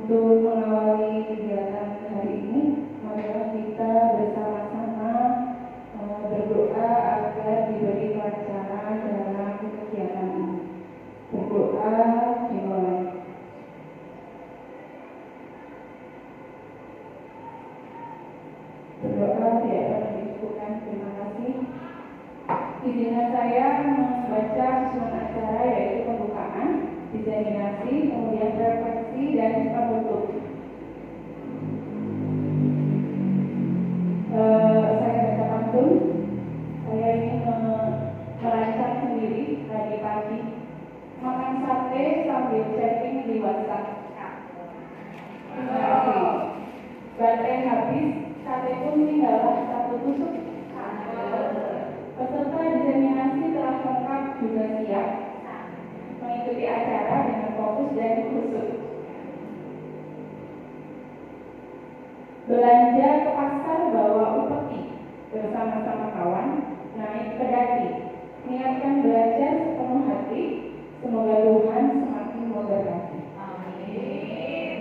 Untuk mengawali kegiatan hari ini, marilah kita bersama-sama berdoa agar diberi kelancaran dalam kegiatan ini. Berdoa dimulai. Berdoa tidak pernah disebutkan. Terima kasih. Izinkan saya membaca susunan acara, yaitu pembukaan, diseminasi, kemudian refleksi, dan penutup. Saya baca pantun. Saya ini merancang sendiri tadi pagi. Makan sate sambil chatting di WhatsApp. Terima kasih. Baterai habis, sate pun tinggallah satu tusuk. Peserta diseminasi telah lengkap juga siap mengikuti acara dengan fokus dan khusus. Belanja ke pasar bawa upeti, bersama-sama kawan naik pedati. Niatkan belajar sepenuh hati, semoga Tuhan semakin memberkati. Amin.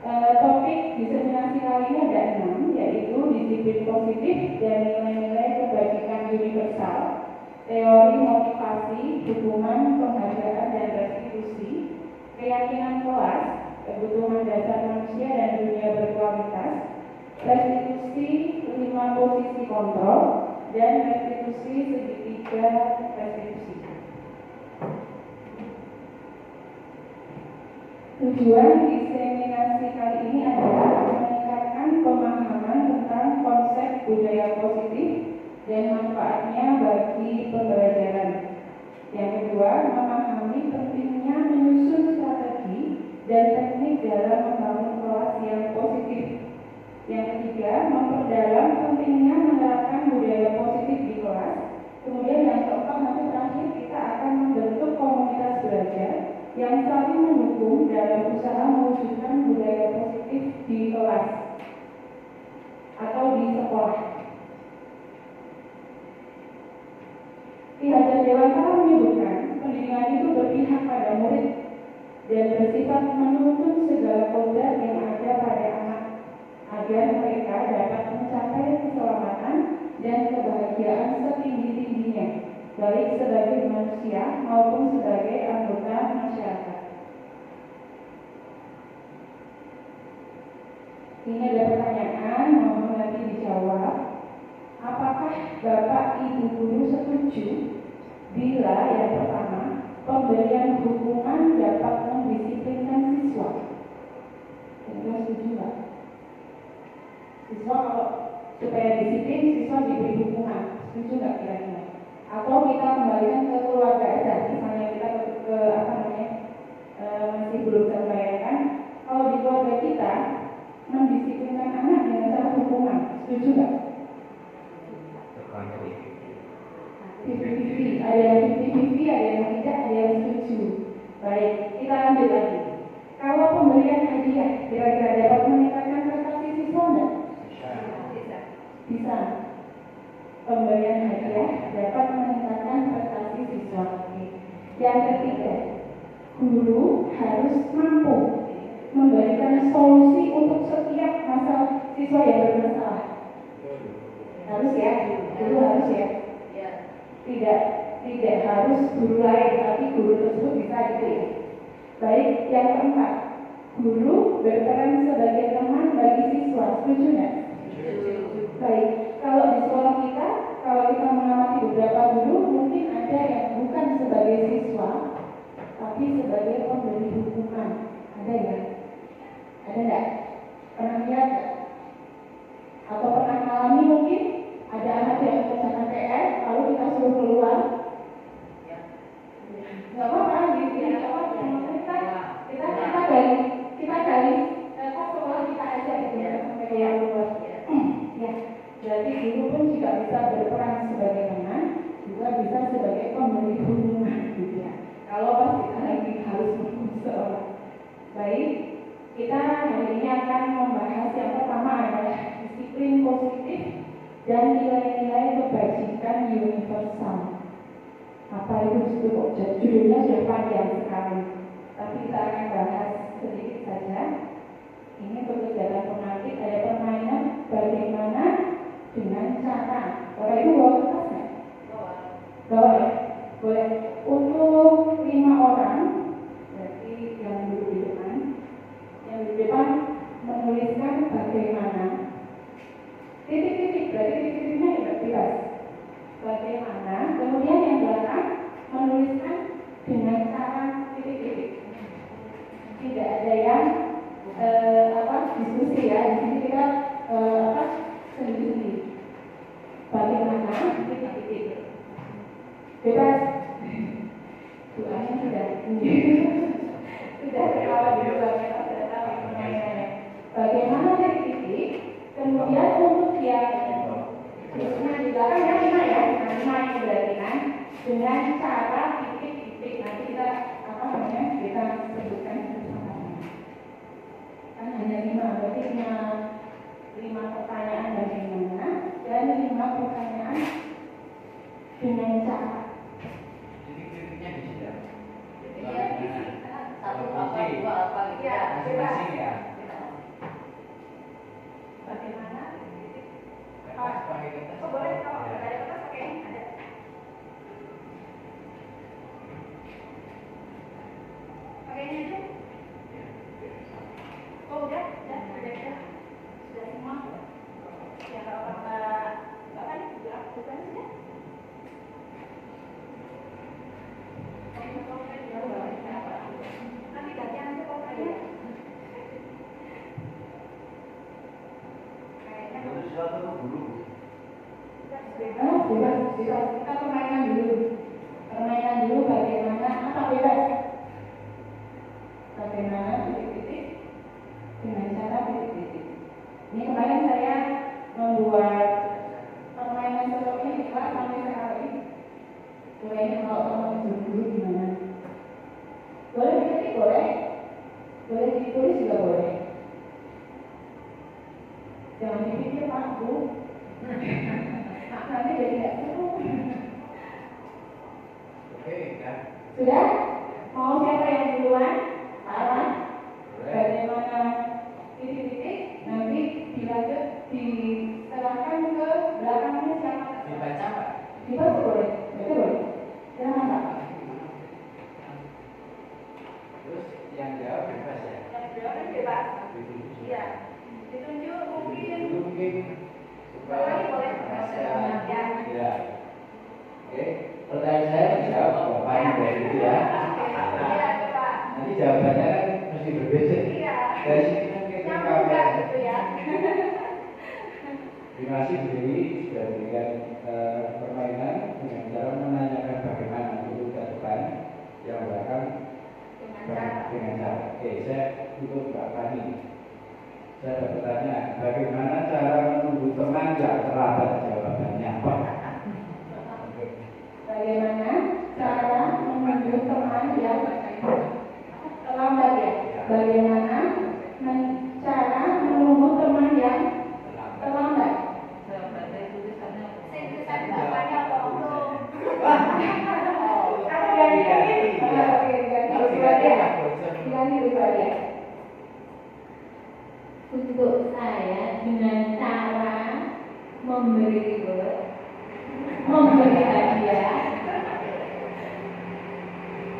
Topik diseminasi kali ini ada 6, yaitu disiplin positif dan nilai-nilai kebajikan universal, teori motivasi, dukungan, penghargaan dan restitusi, keyakinan kelas, kebutuhan dasar manusia dan dunia berkualitas, restitusi 5 posisi kontrol, dan restitusi segitiga restitusi. Tujuan diseminasi kali ini adalah meningkatkan pemahaman tentang konsep budaya positif dan manfaatnya bagi pembelajaran. Yang kedua, memahami pentingnya menyusun strategi dan teknik dalam membangun kelas yang positif. Yang ketiga, memperdalam pentingnya menerapkan budaya positif di kelas. Kemudian yang keempat, nanti terakhir kita akan membentuk komunitas belajar yang saling mendukung dalam usaha mewujudkan budaya positif di kelas atau di sekolah. Ki Hajar Dewantara menyebutkan pendidikan itu berpihak pada murid dan bersifat menuntun segala kodrat yang ada pada anak agar mereka dapat mencapai keselamatan dan kebahagiaan setinggi-tingginya, baik sebagai manusia maupun sebagai anggota masyarakat. Ini ada pertanyaan, mohon nanti dijawab. Apakah Bapak Ibu guru setuju bila yang pertama, pemberian hukuman dapat mendisiplinkan siswa? Kira-kira setuju nggak? Siswa kalau supaya disiplin, siswa diberi hukuman, setuju nggak kira-kira? Atau kita kembalikan ke keluarga aja, misalnya kita ke masih belum terbayangkan, kalau di keluarga kita mendisiplinkan anak dengan cara hukuman, setuju nggak? 50-50, ada yang 50-50, ada yang tidak, ada yang setuju. Baik, kita lanjut lagi. Kalau pemberian hadiah kira-kira dapat meningkatkan prestasi siswa enggak? Bisa. Pemberian hadiah dapat meningkatkan prestasi siswa. Yang ketiga, guru harus mampu memberikan solusi untuk setiap masalah siswa yang bermasalah. Harus ya, guru harus ya. Tidak harus guru lain, tapi guru tersebut bisa itu ya. Baik, yang keempat, guru berperan sebagai teman bagi siswa, setuju nggak? Baik, kalau di sekolah kita, kalau kita mengamati beberapa guru, mungkin ada yang bukan sebagai siswa, tapi sebagai pemberi hukuman. Ada ya? Ada nggak? Pernah lihat nggak? Atau pernah alami mungkin? Ada anak yang mengerjakan PR, lalu kita suruh keluar. Nggak apa-apa, kita dari sekolah kita aja gitu ya, sampai keluar luar. Ya, jadi guru pun juga bisa berperan sebagai teman, juga bisa sebagai pemberi hukuman gitu ya. Kalau pas kita lagi harus menghukum seorang. Baik, kita hari ini akan membahas yang pertama adalah disiplin positif dan nilai-nilai kebajikan universal. Apa itu disebut? Judulnya sudah panjang sekali, tapi kita akan bahas sedikit saja. Ini untuk kegiatan pemantik ada permainan bagaimana dengan cara. Bapak Ibu bawa kertas nggak? Bawa ya? Boleh. Untuk 5 orang, berarti yang duduk di depan, menuliskan bagaimana. Titik-titik, berarti titik-titiknya tidak bebas. Bagaimana, kemudian yang belakang menuliskan dengan cara titik-titik. Tidak ada yang diskusi ya. Di sini kita sendiri-sendiri. Bagaimana titik-titik. Bebas. Doanya sudah terawat di luarnya, sudah tahu permainannya. Bagaimana titik-titik. Kemudian untuk yang terusnya di belakang ya 5 ya, 5 yang berarti kan dengan cara titik-titik. Nanti kita kita sebutkan bersama-sama. Kan hanya 5, berarti 5 pertanyaan bagaimana dan 5 pertanyaan dengan cara. Titik-titiknya di sini. Iya, satu apa, dua apa gitu. Ya, masing-masing ya. Bagaimana titik-titik. Pakai kertas. Oh boleh, kalau ada kertas oke, ada. Pakainya aja. Oh udah sudah semua. Ya kalau Bapak ini bukan sudah. Nanti gantian aja pokoknya. Itu suatu guru. Bebas. Kita permainan dulu bagaimana apa bebas. Bagaimana titik-titik dengan cara titik-titik. Ini kemarin saya membuat permainan seperti ini di kelas sampai sekali. Mulainya kalau dulu gimana? Boleh diketik boleh ditulis juga boleh. Jangan dipikir Pak Bu. Nanti jadi tidak seru. Oke, kan? Sudah? Mau siapa yang duluan? Arah? Bagaimana titik-titik? Nanti dilanjut diserahkan ke belakangnya siapa? Dibaca Pak? Dibaca boleh? Betul boleh? Jangan Pak. Terus yang jawab bebas ya? Yang jawab bebas. Iya. Ditunjuk mungkin. Supaya boleh. Ya. Oke. Pertanyaan saya dijawab Bapak yang dari itu ya. Iya, Pak. Nanti jawabannya kan mesti berbeda. Iya. Dari sini kan kita Nyambung gitu ya. Terima kasih Bu Dewi sudah berikan permainan dengan cara menanyakan bagaimana dulu ke depan, yang belakang dengan cara. Oke, saya ikut Mbak Fani. Saya ada pertanyaan, bagaimana cara menunggu teman yang terlambat? Jawabannya apa? Bagaimana cara menunggu teman yang terlambat ya? Bagaimana cara menunggu teman yang terlambat? Tulisan bapaknya belum. Untuk saya dengan cara memberi hadiah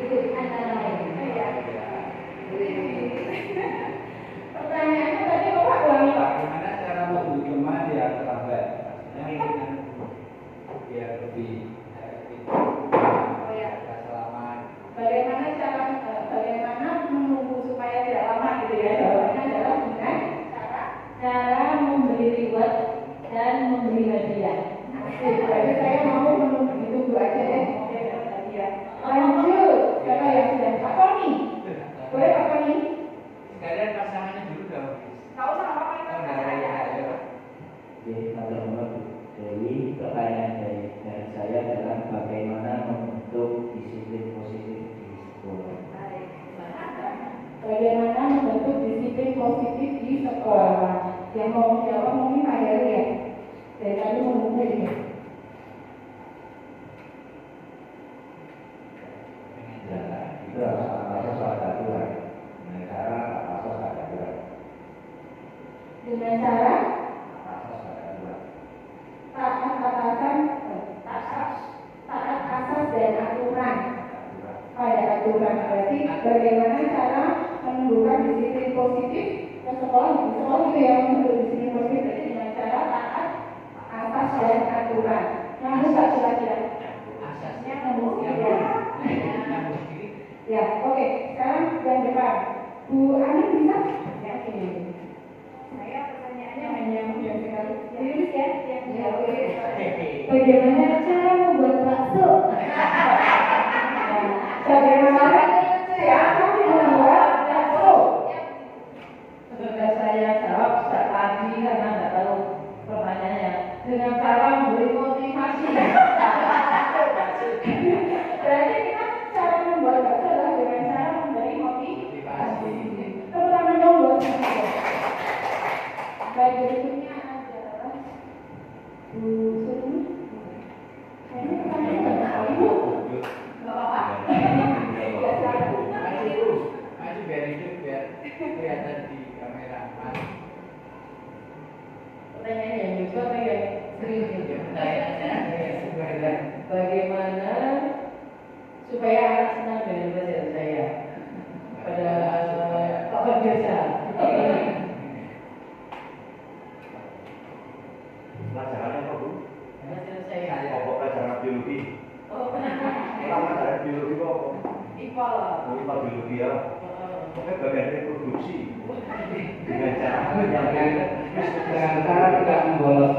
itu antara lain. Pertanyaannya tadi Bapak ulangi Pak. Bagaimana cara menunggu teman yang terlambat? Maksudnya biar lebih selamat. Bagaimana menunggu supaya tidak lama gitu ya? Jawabannya adalah dengan cara memberi reward dan memberi hadiah. Jadi saya mau ditunggu aja deh. Lanjut, siapa yang sudah? Pak Tony, boleh Pak Tony? Sekalian pasangannya dulu dong. Tahu sama Pak Tony pasangannya? Jadi teman-teman Dewi, pertanyaan dari saya adalah bagaimana membentuk disiplin positif di sekolah. Bagaimana membentuk disiplin positif di sekolah? Yang mau jawab mungkin Pak Heru ya. Dari tadi menunggu ini. Ya, itu salah satu aturan. Cara dengan cara taat asas dan aturan. Ada aturan, berarti bagaimana cara menumbuhkan disiplin positif ke sekolah itu ya, menumbuh disiplin positif dengan cara taat asas dan aturan. Yang tak kira-kira asasnya membuktikan. Ya, oke. Sekarang yang depan, Bu Ani bisa? Ya, oke. Saya pertanyaannya hanya mudah sekali. Lurus ya? Ya, oke. Bagaimana cara membuat bakso? Bagaimana cara membuat bakso? Sudah saya jawab sejak tadi karena nggak tahu pertanyaannya. Dengan cara memberi motivasi. Berarti kita cara membuat bakso adalah dengan cara memberi motivasi. Terutama dong buat saya. Baik, berikutnya adalah Bu Suni. Ini pertanyaan nggak tahu Bu. Nggak apa-apa. Masih biar hidup biar kelihatan di kamera. Pertanyaan yang juga yang serius. Bagaimana supaya anak senang dengan pelajaran saya pada Pak Biasa? Pelajarannya apa, Bu? Pelajaran saya. Apa pelajaran biologi? Oh, kenapa? Pelajaran biologi kok apa? IPA. IPA biologi ya. Pokoknya bagian reproduksi. Dengan cara Dengan cara tidak membolos.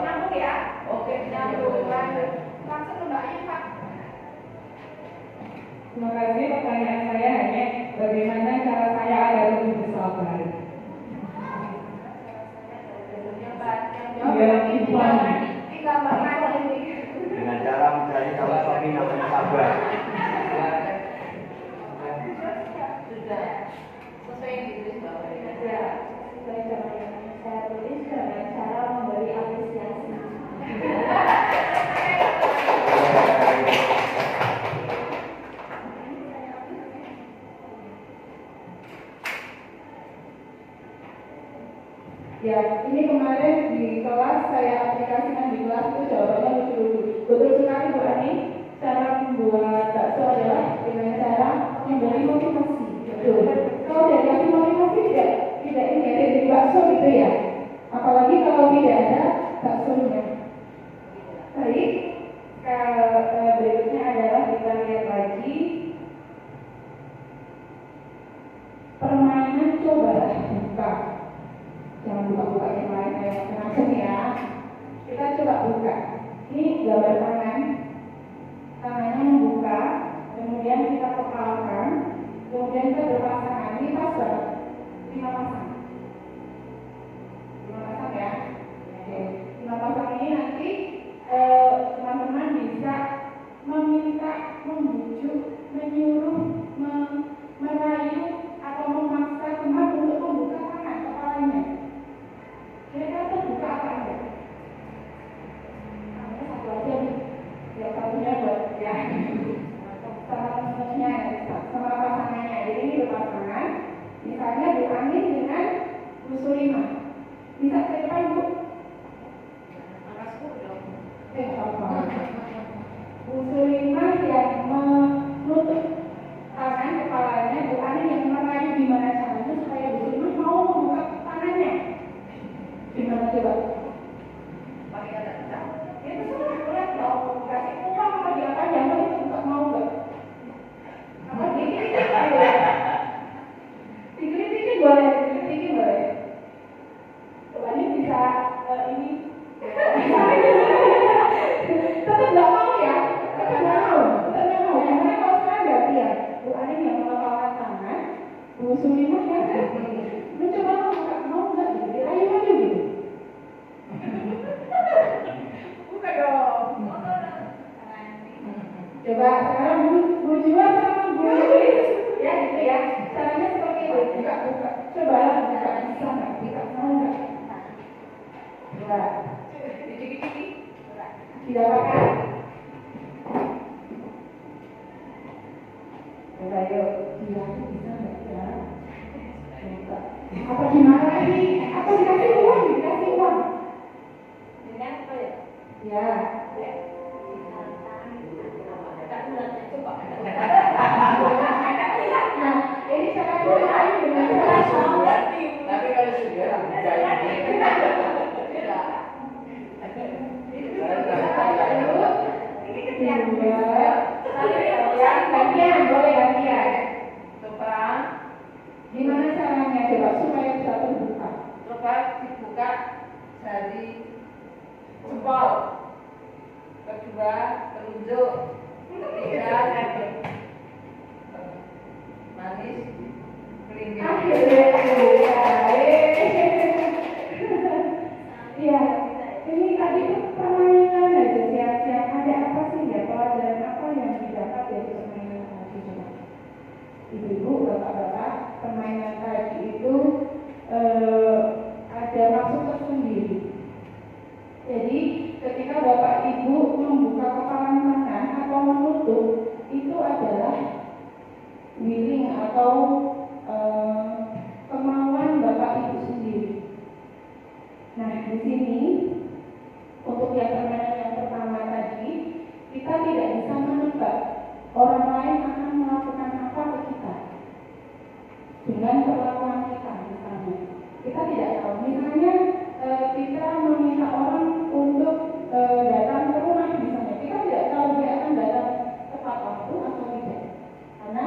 Nyambung ya? Oke, Nyambung. Lanjut. Langsung ke Mbak Ayu, Pak. Terima kasih. Pertanyaan saya hanya bagaimana cara saya agar lebih bersabar. Biar ikhlas. dengan cara mencari calon suami namanya sabar. sudah sesuai yang ditulis Bapak ya. Ya, sesuai dengan yang saya tulis dengan cara memberi apresiasi. Ya, ini kemarin di kelas saya aplikasikan di kelas itu jawabannya lucu-lucu. Betul sekali Bu Ani, cara membuat bakso adalah dengan cara memberi motivasi. Betul. Kalau tidak dikasih motivasi tidak ini ada di bakso gitu ya. Apalagi kalau tidak ada baksonya. Baik, berikutnya adalah kita lihat lagi permainan cobalah buka. Jangan buka-buka yang lain kayak macam ya. Kita coba buka. Ini gambar tangan. Tangannya membuka, kemudian kita kepalkan, kemudian kita berpasangan. Ini pas banget. 5 pasang. 5 pasang ya. Oke. 5 pasang ini nanti teman-teman bisa meminta, membujuk, menyuruh, merayu atau memaksa teman untuk membuka tangan kepalanya. Kira-kira terbuka apa enggak? Tangannya satu aja nih. Yang satunya buat ya sama temennya, sama pasangannya. Jadi ini berpasangan. Misalnya Bu Amin dengan Bu Sulimah. Bisa ke depan Bu? Apa? Bu Sulimah yang menutup tangan kepalanya, Bu Amin yang merayu gimana caranya supaya Bu Sulimah mau membuka tangannya. Gimana coba? Pakai kata kita. Ya terserah, boleh dong. Kasih uang apa dia aja, yang penting buka mau nggak? Apa dikit-dikit boleh? Dikit-dikit boleh, dikit-dikit boleh. Coba ini bisa ini. Tetap nggak mau ya? Tetap nggak mau. Yang mana kalau sekarang gantian? Bu Anin yang mengepalkan tangan, Bu Sulimah yang mencoba mau nggak gitu? Ayo maju gitu. Buka dong. Coba sekarang Bu Jual sama Bu Luis ya gitu ya. Caranya seperti itu. Buka. Coba buka, bisa nggak? Bisa mau nggak? Coba. Tidak pakai. Coba yuk. Iya, bisa nggak ya? Buka. Nah, ini cara lain dengan cara Tapi kalau sudah gantian, boleh gantian. coba Gimana caranya coba supaya bisa terbuka? coba dibuka dari jempol, kedua telunjuk, ketiga manis kelinggir. Iya, ini tadi itu permainan aja siap-siap. Ada apa sih ya, pelajaran apa yang didapat dari permainan tadi coba? Ibu-ibu, bapak-bapak, permainan tadi itu ada maksud tersendiri. Jadi ketika bapak ibu membuka kepalan tangan atau menutup, itu adalah willing atau kemauan bapak ibu sendiri. Nah, di sini untuk yang permainan yang pertama tadi, kita tidak bisa menebak orang lain akan melakukan apa ke kita dengan perlakuan kita misalnya. Kita tidak tahu. Misalnya kita meminta orang untuk datang ke rumah misalnya, kita tidak tahu dia akan datang tepat waktu atau tidak, karena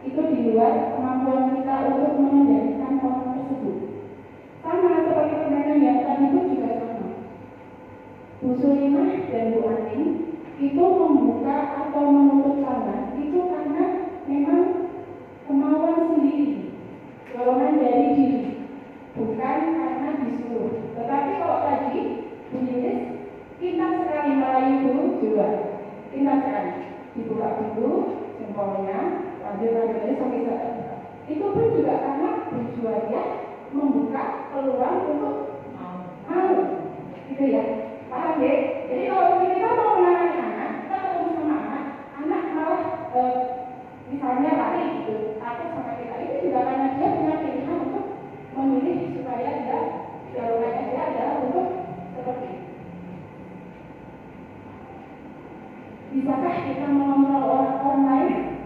itu di luar kemampuan kita untuk mengendalikan orang tersebut. Sama seperti permainan yang tadi pun juga sama. Bu Sulimah dan Bu Aning itu membuka atau menutup tangan itu karena memang kemauan sendiri, dorongan dari diri, bukan karena disuruh. Tetapi kalau tadi Bu Yunis pintar sekali merayu dulu juga, pintar sekali dibuka dulu jempolnya, lanjut sampai terbuka. Itu pun juga karena tujuannya membuka peluang untuk mau, gitu ya, paham ya? Jadi kalau kita mau menangani anak, kita ketemu sama anak malah misalnya lari gitu, takut sama kita, itu juga karena dia punya pilihan untuk memilih supaya dia jawabannya dia adalah untuk seperti itu. Bisakah kita mengontrol orang lain?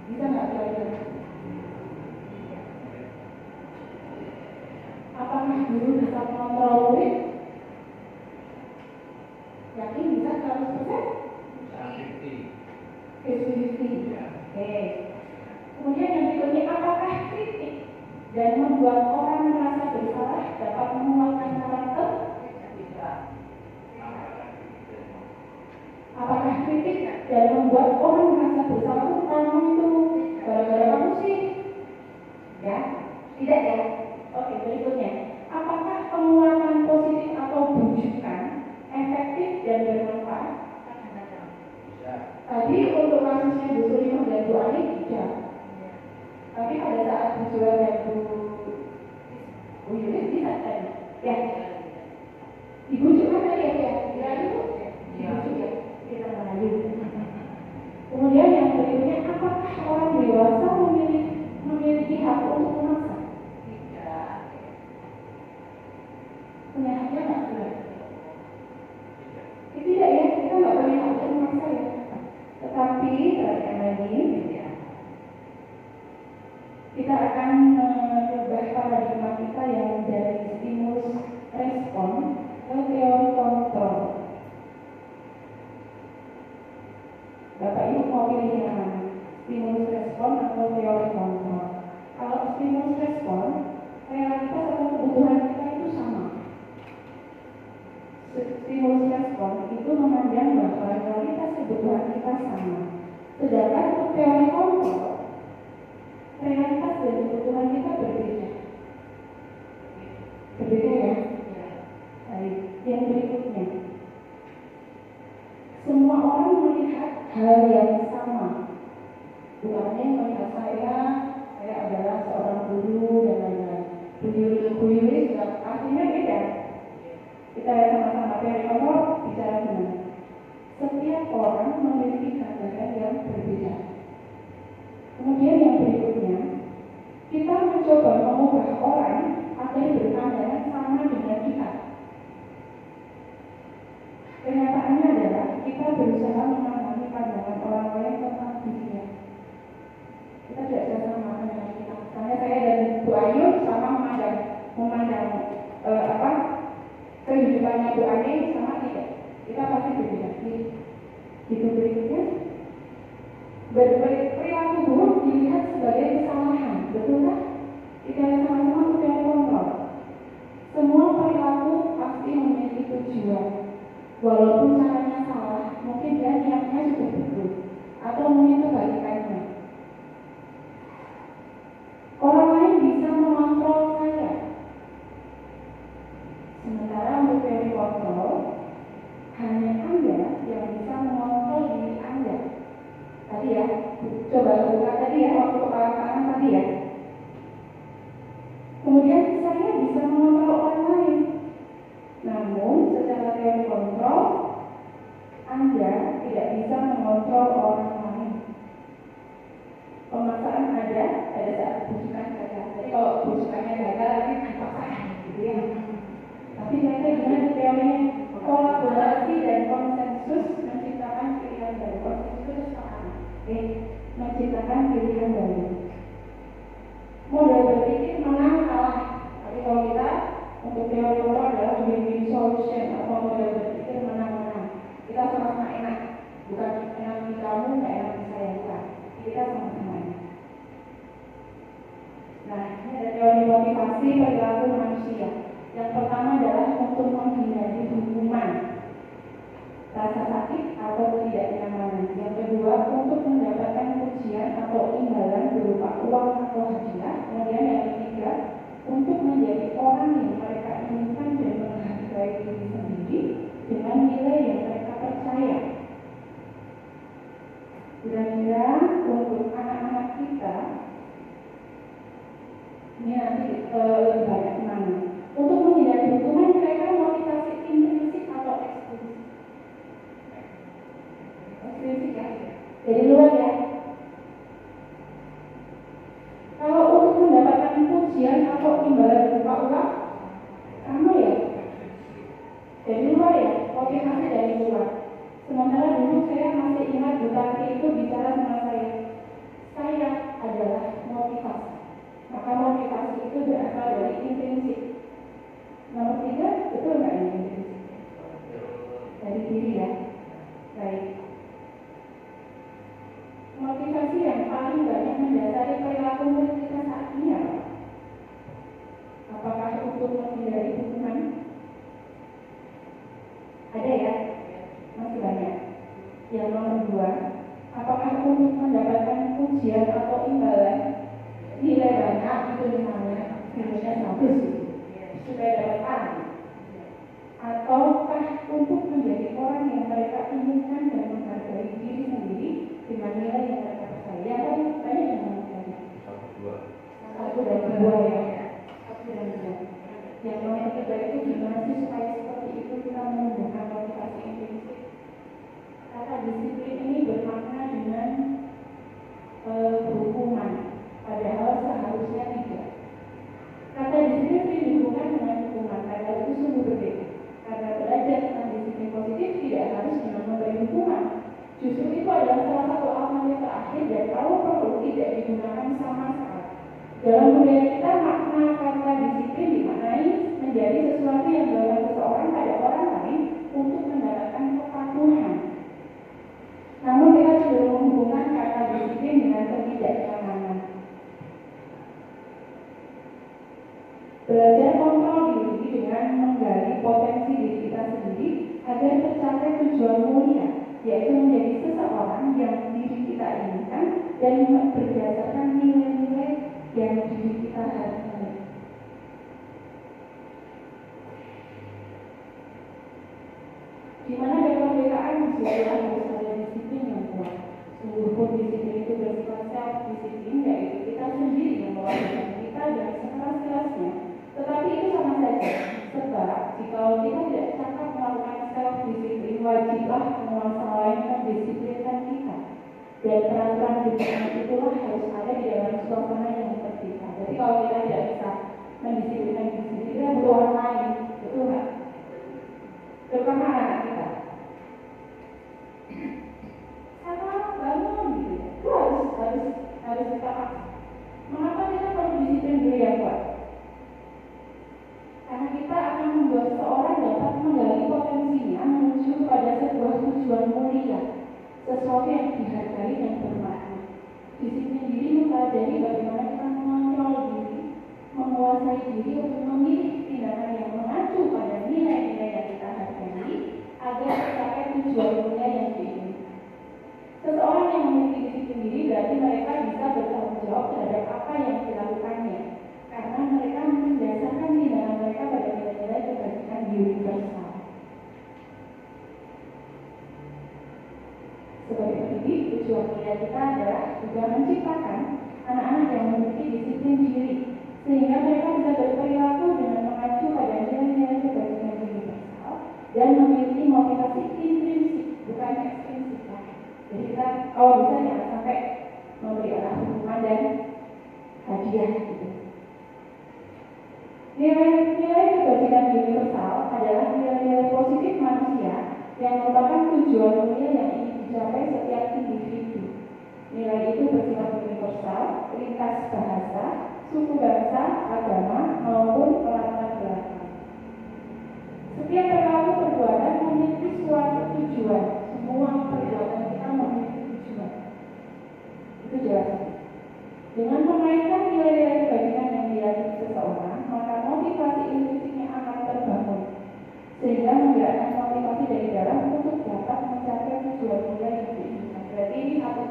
Bisa nggak kira-kira? Apakah guru bisa mengontrol murid? Yakin bisa 100%? 50-50. Oke. Kemudian yang berikutnya, apakah kritik dan membuat orang merasa bersalah dapat menguatkan karakter? Apakah kritik dan membuat orang merasa bersalah, kamu itu gara-gara kamu sih? Ya, tidak ya? Oke, berikutnya, apakah penguatan positif atau bujukan efektif dan bermanfaat? Tadi untuk kasusnya Bu Sulimah dan Bu Ani tidak. Tapi pada saat Bu Sulimah dan Bu Yunis bisa tadi. Ya, dibujukkan tadi ya, dirayu itu? Dibujuk ya, kita merayu. Kemudian yang berikutnya, apakah orang dewasa memiliki hak untuk memaksa? Punya haknya nggak benar? Tidak ya, kita nggak punya hak untuk memaksa ya. Tetapi perhatikan lagi, kita akan merubah paradigma kita yang dari stimulus respon ke teori kontrol. Bapak Ibu mau pilih yang mana? Stimulus respon atau teori kontrol? Kalau stimulus respon, realitas atau kebutuhan kita itu sama. Stimulus respon itu memandang bahwa realitas kebutuhan kita sama. Sedangkan untuk teori kontrol, realitas dan kebutuhan kita berbeda. Berbeda ya? Baik, yang berikutnya. Semua orang melihat hal yang sama. Bukannya melihat saya adalah seorang guru dan lain-lain. Bu Yuri juga artinya beda. Kita sama-sama teori kontrol bicara benar. Setiap orang memiliki gambaran yang berbeda. Kemudian yang berikutnya, kita mencoba mengubah orang agar berpandangan sama dengan kita. Kenyataannya adalah kita berusaha memahami pandangan Itu berikutnya, perilaku buruk dilihat sebagai kesalahan, betulkah? Kita lihat sama-sama untuk teori kontrol. Semua perilaku pasti memiliki tujuan. Walaupun caranya salah, mungkin dia niatnya sudah betul, atau mungkin kebalikannya. Orang lain bisa mengontrol saya. Sementara untuk teori kontrol, hanya Anda yang bisa mengontrol diri Anda. Tadi ya, coba buka tadi ya, waktu kepala tangan tadi ya. Kemudian saya bisa mengontrol orang lain. Namun secara teori kontrol, Anda tidak bisa mengontrol orang lain. Pemaksaan ada saat bujukan gagal. Jadi kalau bujukannya gagal, nanti dipaksakan gitu ya. Tapi saya dengan teorinya kolaborasi dan konsensus menciptakan pilihan baru. Konsensus paham, menciptakan pilihan baru. Model berpikir menang kalah. Tapi kalau kita untuk teori kontrol adalah win-win solution atau model berpikir menang-menang. Kita sama-sama enak, bukan enak di kamu, nggak enak di saya, bukan. Kita sama-sama enak. Nah, ini ada teori motivasi perilaku manusia. Yang pertama adalah untuk menghindari hukuman, rasa sakit atau ketidaknyamanan. Yang kedua, untuk mendapatkan pujian atau imbalan berupa uang atau hadiah. Kemudian yang ketiga, untuk menjadi orang yang mereka inginkan dan menghargai diri sendiri dengan nilai yang mereka percaya. Kira-kira untuk anak-anak kita, ini nanti lebih banyak mana? Untuk menghindari hukuman, kira-kira motivasi intrinsik atau ekstrinsik? Ekstrinsik ya, dari luar ya. Kalau untuk mendapatkan pujian atau imbalan berupa uang, sama ya? Dari luar ya, motivasi dari luar. Sementara dulu saya masih ingat Bu Tati itu bicara sama saya adalah motivasi. Maka motivasi itu berasal dari intrinsik. Nomor 3, betul nggak ini intrinsik? Dari diri ya. Baik. Motivasi yang paling banyak mendasari perilaku murid kita saat ini apa? Apakah untuk menghindari hukuman? Ada ya? Masih banyak. Yang nomor 2, apakah untuk mendapatkan pujian atau imbalan? Nilai banyak itu misalnya nilainya 100 gitu, supaya dapat A. Ataukah untuk menjadi orang yang mereka inginkan dan menghargai diri sendiri dengan nilai yang mereka percaya? Ya kan banyak yang menghargai. 1 dan 2 ya. 1 dan 2. Yang nomor 3 itu gimana sih supaya seperti itu kita menumbuhkan motivasi intrinsik? Kata disiplin ini bermakna dengan hukuman. Padahal seharusnya tidak. Kata disiplin dihubungkan dengan hukuman, padahal itu sungguh berbeda. Karena belajar tentang disiplin positif tidak harus dengan memberi hukuman. Justru itu adalah salah satu alternatif terakhir dan kalau perlu tidak digunakan sama sekali. Dalam budaya kita, makna kata disiplin dimaknai menjadi sesuatu yang dilakukan seseorang pada orang lain untuk mendapatkan kepatuhan. Namun kita cenderung menghubungkan kata disiplin dengan ketidaknyamanan. Belajar kontrol diri dengan menggali potensi diri kita sendiri agar tercapai tujuan mulia, yaitu menjadi seseorang yang diri kita inginkan dan berdasarkan nilai-nilai yang diri kita hargai. Di mana ada kemerdekaan, disitulah harus ada disiplin yang kuat. Sungguh pun disiplin itu bersifat self-disiplin, yaitu kita sendiri yang mewajibkan kita dan sekeras-kerasnya. Tetapi itu sama saja, sebab jika kita tidak cakap melakukan self-disiplin, wajiblah penguasa lain mendisiplinkan kita. Dan peraturan disiplin itulah harus ada di dalam suasana yang terpisah. Jadi kalau kita tidak bisa mendisiplinkan diri sendiri, kita butuh orang lain, betul nggak? Terutama anak kita. Sama bangun gitu ya, itu harus kita paksa. Mengapa kita perlu disiplin diri yang kuat? Karena kita akan membuat seorang dapat menggali potensinya menuju pada sebuah tujuan mulia, sesuatu yang dihargai dan bermakna. Disiplin diri mempelajari bagaimana kita mengontrol diri, menguasai diri untuk memilih tindakan yang mengacu pada nilai-nilai yang kita hargai agar mencapai tujuan mulia yang diinginkan. Seseorang yang memiliki disiplin diri berarti mereka bisa bertanggung jawab terhadap apa yang dilakukannya, karena mereka mendasarkan tindakan mereka pada nilai-nilai kebajikan universal. Sebagai pendidik, tujuan mulia kita adalah juga menciptakan anak-anak yang memiliki disiplin diri, sehingga mereka bisa berperilaku dengan mengacu pada nilai-nilai kebajikan universal dan memiliki motivasi intrinsik, bukan ekstrinsik. Jadi kita kalau bisa jangan sampai memberi anak hukuman dan hadiah gitu. Nilai-nilai kebajikan universal adalah nilai-nilai positif manusia yang merupakan tujuan mulia yang ingin dicapai setiap individu. Nilai itu bersifat universal, lintas bahasa, suku bangsa, agama, maupun latar belakang. Setiap perilaku perbuatan memiliki suatu tujuan. Semua perbuatan kita memiliki tujuan. Itu jelas. Dengan memainkan nilai-nilai kebajikan yang dimiliki seseorang, maka motivasi intrinsiknya akan terbangun, sehingga menggerakkan motivasi dari dalam untuk dapat mencapai tujuan mulia yang diinginkan. Berarti ini satu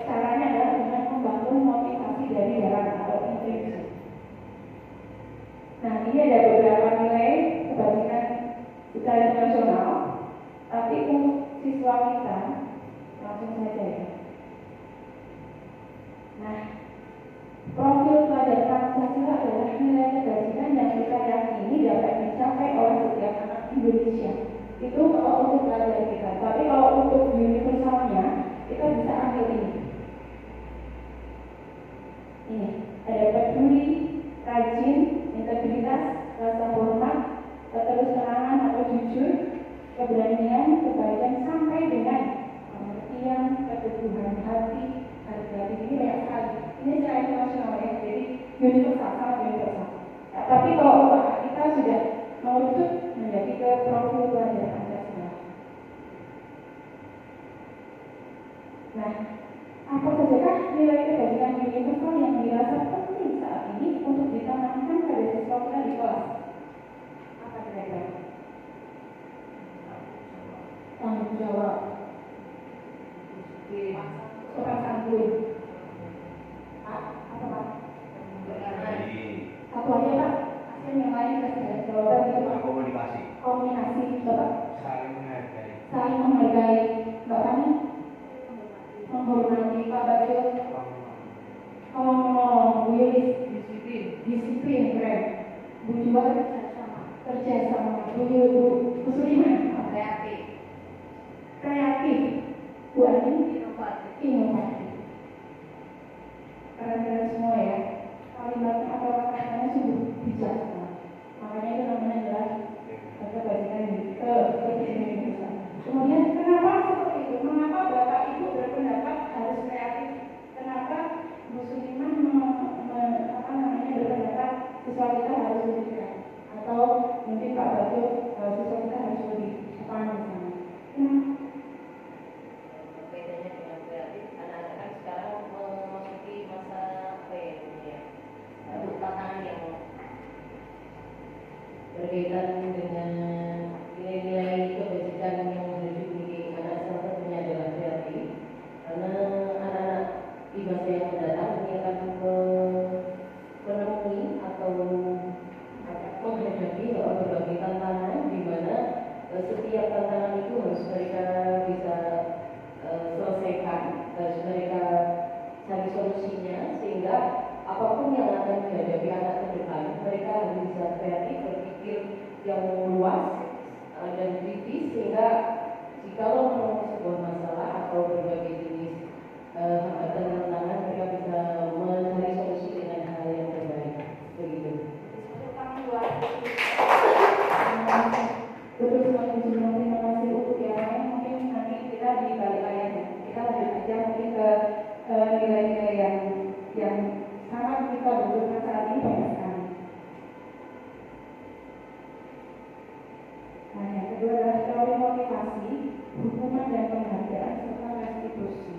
caranya adalah dengan membangun motivasi dari dalam atau intrinsik. Nah, ini ada beberapa nilai kebajikan secara internasional, tapi untuk siswa kita langsung saja ya. Nah, profil pelajar Pancasila adalah nilai kebajikan yang kita yakini dapat dicapai oleh setiap anak Indonesia. Itu kalau untuk pelajar kita. Tapi kalau untuk universalnya, kita bisa ambil ini. Ini ada peduli, rajin, integritas, rasa hormat, keterus-terangan atau jujur, keberanian, kebaikan sampai dengan pengertian, keteguhan hati, harga diri banyak sekali. Ini secara internasional ya, jadi universal, sangat universal. Ya, tapi kalau kita sudah merujuk menjadi ke profil pelajar Pancasila. Nah, apa sajakah nilai kebajikan universal yang dirasa penting saat ini untuk ditanamkan pada siswa kita di kelas? Apa kira-kira? Tanggung jawab, sopan santun, apa Pak? Satu aja Pak, yang lain kasih jawaban itu Pak. Komunikasi, Bapak. Saling menghargai, Mbak Fani. Menghormati Pak Bagio. Bu Yulis, disiplin, keren. Bu Jual, kerja sama. Bu Suliman, kreatif. Bu Ani, inovatif. Keren-keren semua ya. Kalimatnya atau kata-katanya sungguh bijaksana. Makanya itu namanya adalah kebajikan universal. Kemudian kenapa seperti itu? Mengapa Bapak Ibu berpendapat harus kreatif? Kenapa Bu Suliman berpendapat siswa kita harus lebih kreatif? Atau mungkin Pak Bagio siswa kita harus lebih sopan misalnya? Bedanya dengan kreatif, anak-anak kan sekarang memasuki masa tantangan yang berkaitan dengan nilai-nilai kebajikan yang dimiliki anak, salah satunya adalah kreatif. Karena anak-anak di masa yang mendatang ini akan menemui atau menghadapi berbagai tantangan, di mana setiap tantangan itu harus mereka bisa selesaikan, harus mereka cari solusinya, sehingga apapun yang akan dihadapi anak ke depan, mereka harus bisa kreatif, berpikir yang luas dan kritis, sehingga jikalau menemukan sebuah masalah atau berbagai jenis hambatan tantangan, mereka bisa mencari solusi dengan hal yang terbaik. Begitu. Betul sekali, terima kasih untuk yang lain. Mungkin nanti kita di balik layarnya kita lanjut aja mungkin ke nilai-nilai yang sangat kita butuhkan saat ini banyak sekali. inklusi.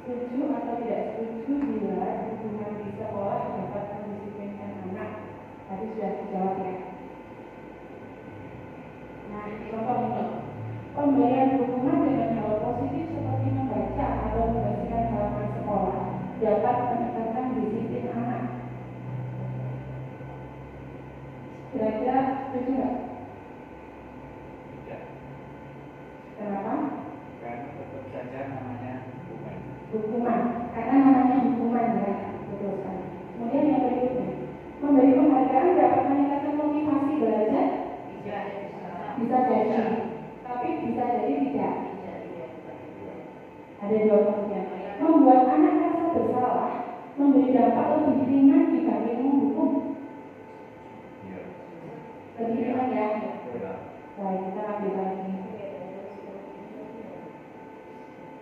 Setuju atau tidak setuju bila dukungan di sekolah dapat mendisiplinkan anak? Tadi sudah dijawab ya. Nah, contoh ini, pemberian dukungan dengan hal positif seperti membaca atau membersihkan halaman sekolah dapat meningkatkan disiplin anak. Kira-kira setuju nggak? Tidak. Kenapa? Karena tetap saja namanya hukuman. Hukuman, karena namanya hukuman ya, betul sekali. Kemudian yang berikutnya, memberi penghargaan dapat meningkatkan motivasi belajar. Bisa jadi, tapi bisa jadi tidak. Ada dua kemungkinan. Membuat anak merasa bersalah, memberi dampak lebih ringan dibanding menghukum. Lebih ringan ya. Baik, kita ambil lagi.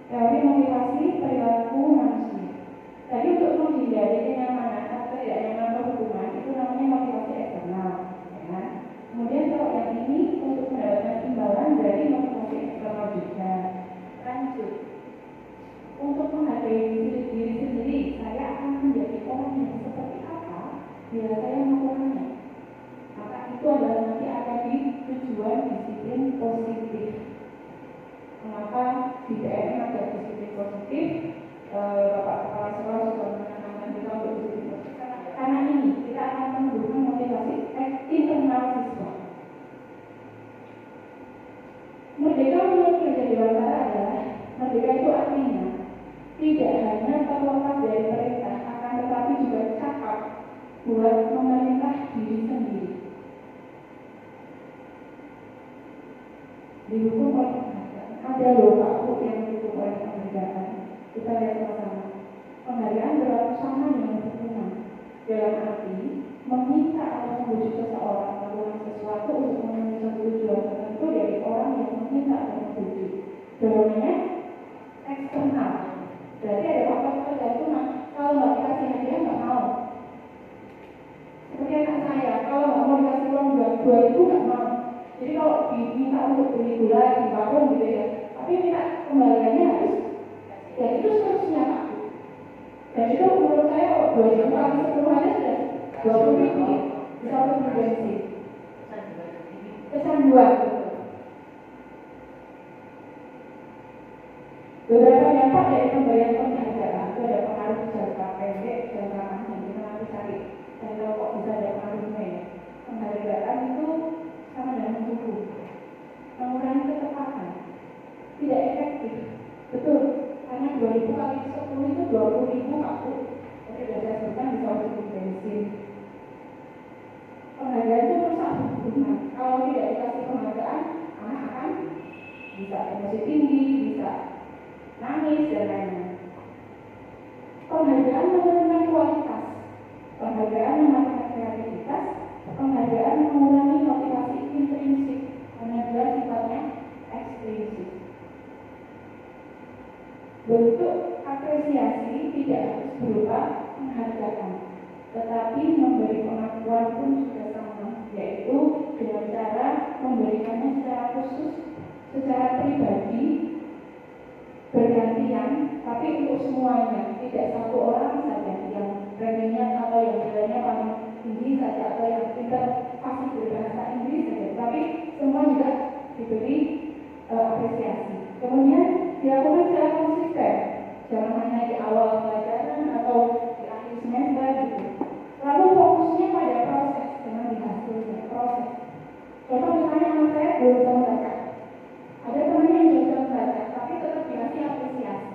Teori motivasi perilaku manusia. Tadi untuk menghindari kenyamanan atau tidak nyaman berhubungan itu namanya motivasi eksternal. Ya. Kemudian kalau yang ini untuk mendapatkan imbalan dari motivasi eksternal juga. Lanjut. Untuk menghargai diri sendiri, saya akan menjadi orang yang seperti apa bila saya melakukannya. Maka itu adalah nanti akan di tujuan disiplin positif. Mengapa di PNM ada disiplin positif? Bapak Kepala Sekolah sudah menekankan kita untuk disiplin positif. Karena ini kita akan mendukung motivasi internal siswa. Merdeka menurut kerja dewantara adalah merdeka itu artinya tidak hanya terlepas dari perintah, akan tetapi juga cakap buat memerintah diri sendiri. Dihukum oleh ada loh Pak yang dihukum oleh penghargaan. Kita lihat sama-sama. Penghargaan berlaku sama dengan hukuman. Dalam arti meminta atau membujuk seseorang melakukan sesuatu untuk memenuhi satu tujuan tertentu dari orang yang meminta atau membujuk. Dorongannya eksternal. Berarti ada faktor ketergantungan. Kalau nggak dikasih hadiah nggak mau. Seperti anak saya, kalau nggak mau dikasih uang 2.000 nggak mau. Jadi kalau diminta untuk beli gula di warung gitu ya, tapi minta kembaliannya harus, ya itu seterusnya Pak. Dan itu menurut saya kalau 2.000 kali 10 aja sudah 20.000 bisa untuk beli bensin. Pesan 2. Beberapa dampak dari pemberian penghargaan itu ada pengaruh jangka pendek, jangka panjang. Kita nanti cari dan tahu kok bisa ada pengaruhnya ya. Penghargaan itu sama dengan hukum, mengurangi ketepatan, tidak efektif. Betul, karena 2.000 kali 10 itu 20.000 aku. Jadi sudah saya sebutkan bisa untuk bensin. Penghargaan itu merusak hubungan. Kalau tidak dikasih penghargaan, anak akan bisa emosi tinggi, bisa nangis dan lain-lain. Penghargaan menurunkan kualitas, penghargaan mematikan kreativitas, penghargaan mengurangi motivasi intrinsik karena dia sifatnya ekstrinsik. Bentuk apresiasi tidak harus berupa penghargaan, tetapi memberi pengakuan pun juga sama, yaitu dengan cara memberikannya secara khusus, secara pribadi, bergantian, tapi untuk semuanya, tidak satu orang saja yang rankingnya atau yang nilainya paling tinggi saja atau yang pintar pasti berbahasa Inggris saja, tapi semua juga diberi apresiasi. Kemudian dilakukan secara konsisten, jangan hanya di awal pelajaran atau di akhir semester gitu. Lalu fokusnya pada proses, jangan di hasilnya, proses. Contoh misalnya anak saya belum bisa membaca, ada temannya yang bisa membaca, tapi tetap dikasih apresiasi.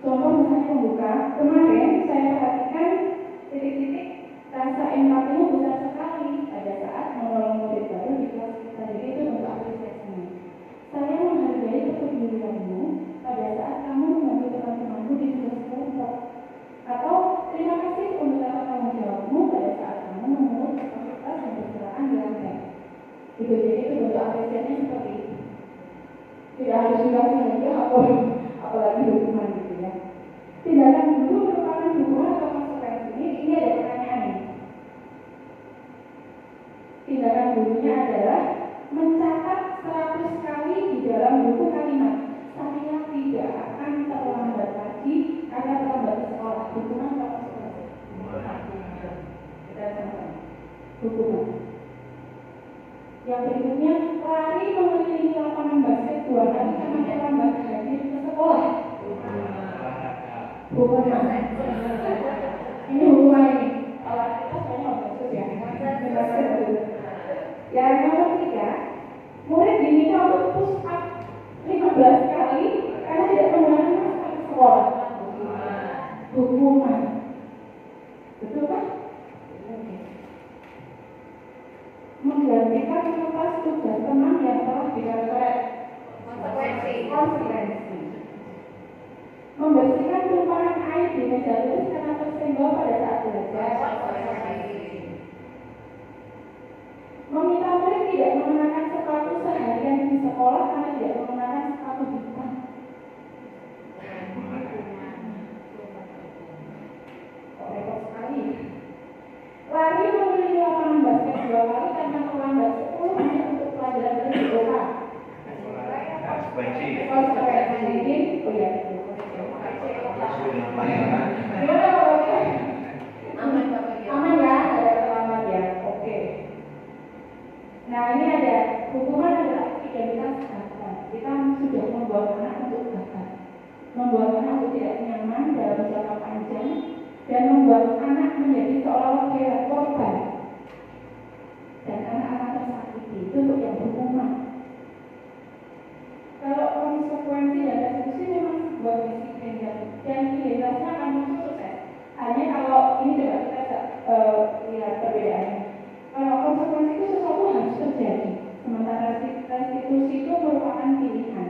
Contoh misalnya membuka, kemarin saya perhatikan titik-titik rasa empatimu besar sekali pada saat menolong murid baru di kelas kita. Jadi itu untuk apresiasinya. Saya menghargai kepedulianmu pada saat kamu membantu teman-temanmu di tugas kelompok. Atau terima kasih untuk tanggung jawabmu pada saat kamu memungut kapasitas dan perkiraan di lantai. Itu jadi itu bentuk apresiasinya seperti itu. Tidak harus dikasih hadiah atau apalagi hukuman gitu ya. Tindakan guru merupakan dukungan atau konsekuensi. Ini ada pertanyaan ini. Tindakan gurunya adalah mencatat 100 kali di dalam buku kalimat. Saya tidak akan terlambat lagi karena terlambat ke sekolah. Hukuman atau konsekuensi? Kita sama-sama. Hukuman. Yang berikutnya, lari mengelilingi lapangan basket 2 kali karena terlambat hadir ke sekolah. Hukuman. Ini hukuman ini. Kalau kita sebenarnya bagus ya. Yang nomor 3, murid diminta untuk push up 15 kali karena tidak menggunakan masker di sekolah. Hukuman. Betul kan? Menggantikan kertas tugas teman yang telah dicoret. Konsekuensi. Membersihkan tumpahan air di meja tulis karena tersenggol pada saat belajar. Meminta murid tidak mengenakan sepatu seharian di sekolah karena tidak mengenakan sepatu hitam. Repot sekali. Lari mengelilingi lapangan basket 2 kali karena terlambat 10 menit untuk pelajaran terbuka. Konsekuensi. Oh ya. Aman ya, ada terlambat ya. Oke. Nah ini ada hukuman adalah identitas gagal. Kita sudah membuat anak untuk gagal, membuat anak untuk tidak nyaman dalam jangka panjang, dan membuat anak menjadi seolah-olah kayak korban. Dan anak-anak tersakiti itu untuk yang hukuman. Kalau konsekuensi dan restitusi memang sebuah disiplin dan identitasnya akan muncul sukses. Hanya kalau ini coba kita lihat perbedaannya. Kalau konsekuensi itu sesuatu harus terjadi, sementara restitusi itu merupakan pilihan.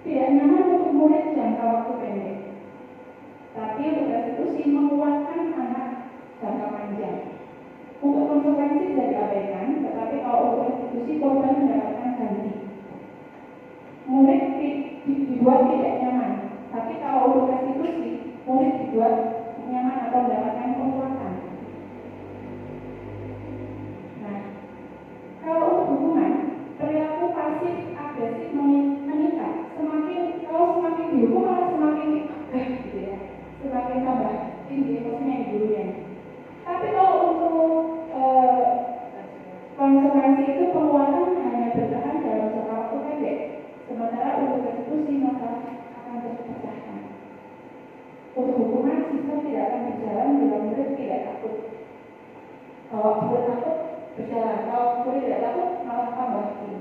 Tidak nyaman untuk murid jangka waktu pendek, tapi untuk restitusi menguatkan anak jangka panjang. Untuk konsekuensi bisa diabaikan, tetapi kalau untuk restitusi korban mendapatkan ganti. Murid dibuat tidak nyaman, tapi kalau untuk restitusi, murid dibuat nyaman atau mendapatkan penguatan. Nah, kalau untuk hukuman, perilaku pasif agresif meningkat. Semakin dihukum malah semakin gitu ya, semakin tambah tinggi emosinya gurunya. Tapi kalau untuk konsekuensi itu penguatan hanya bertahan dalam jangka waktu pendek. Sementara untuk restitusi masalah akan terpecahkan. Untuk hukuman sistem tidak akan berjalan bila murid tidak takut. Kalau murid takut berjalan, kalau murid tidak takut malah tambah tinggi.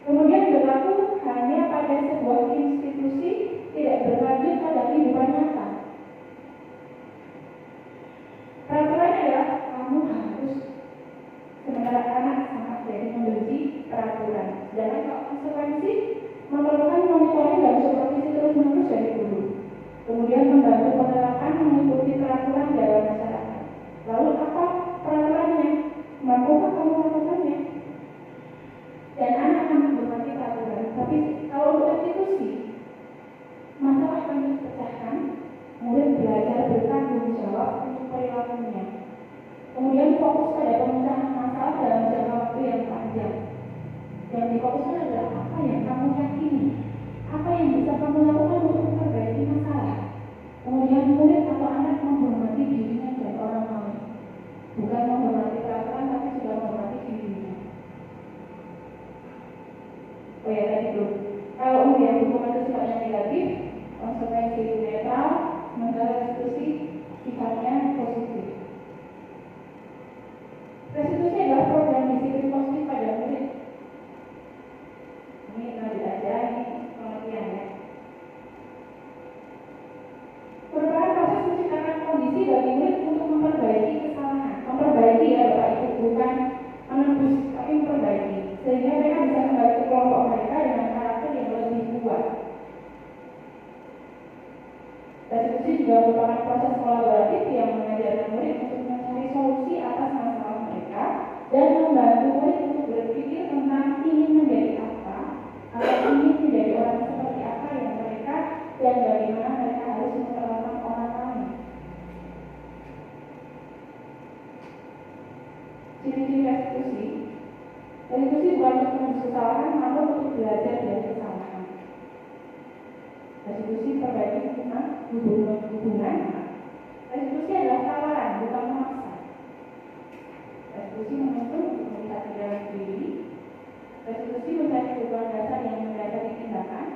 Kemudian berlaku hanya pada sebuah institusi, tidak berlanjut pada kehidupan nyata. Peraturannya adalah kamu harus, sementara anak sangat jadi membenci peraturan. Dan kalau konsekuensi memerlukan monitoring dan supervisi terus-menerus dari guru. Kemudian membantu penerapan mengikuti peraturan dalam masyarakat. Lalu apa peraturannya? Mampukah kamu melakukannya? Dan anak akan menghormati peraturan. Tapi kalau untuk restitusi, masalah akan dipecahkan. Murid belajar bertanggung jawab untuk perilakunya. Kemudian fokus pada pemecahan masalah dalam jangka waktu yang panjang. Yang difokuskan adalah apa yang kamu yakini, apa yang bisa kamu lakukan untuk memperbaiki masalah. Kemudian murid atau anak menghormati dirinya dan orang lain, bukan menghormati peraturan tapi juga menghormati dirinya. Oh ya tadi tuh, kalau kemudian hukuman itu sifatnya negatif, konsekuensi itu netral, sementara restitusi sifatnya positif. Restitusi adalah program disiplin positif pada murid. Ini lanjut aja, ini pengertian ya. Merupakan proses menciptakan kondisi bagi murid untuk memperbaiki kesalahan. Memperbaiki ya Bapak Ibu, bukan menembus, tapi memperbaiki. Sehingga mereka bisa kembali ke kelompok mereka dengan karakter yang lebih kuat. Restitusi juga merupakan proses kolaboratif yang mengajarkan murid untuk mencari solusi atas masalah mereka dan membantu murid untuk berpikir tentang ingin menjadi apa atau ingin menjadi orang seperti apa yang mereka dan bagaimana mereka harus memperlakukan orang lain. Ciri-ciri restitusi bukan untuk menembus kesalahan, namun untuk belajar dari kesalahan. Restitusi perbaiki hubungan. Restitusi adalah tawaran, bukan memaksa. Restitusi menuntut untuk melihat dalam diri. Restitusi mencari kebutuhan dasar yang mendasari tindakan.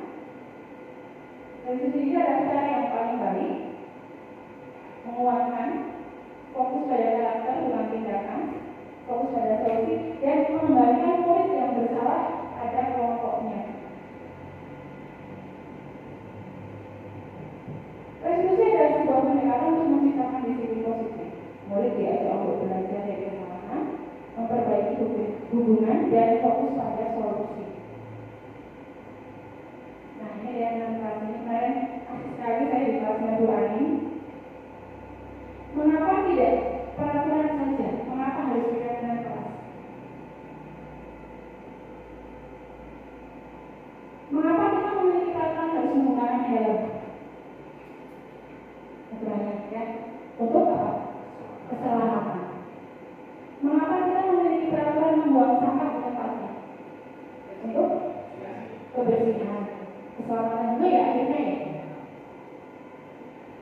Restitusi adalah cara yang paling baik menguatkan, fokus pada karakter bukan tindakan, fokus pada solusi, dan mengembalikan murid yang bersalah pada kelompoknya. Restitusi adalah sebuah pendekatan untuk menciptakan disiplin positif. Murid diajak untuk belajar dari kesalahan, memperbaiki hubungan, dan fokus pada solusi. Nah, ini yang kelas ini kemarin sekali saya di kelasnya Bu Ani. Mengapa tidak peraturan saja? Mengapa harus peraturan kelas? Mengapa kita memiliki peraturan harus menggunakan helm? Ya. Untuk apa? Keselamatan. Mengapa kita memiliki peraturan membuang sampah di tempatnya? Untuk kebersihan, keselamatan juga ya akhirnya ya.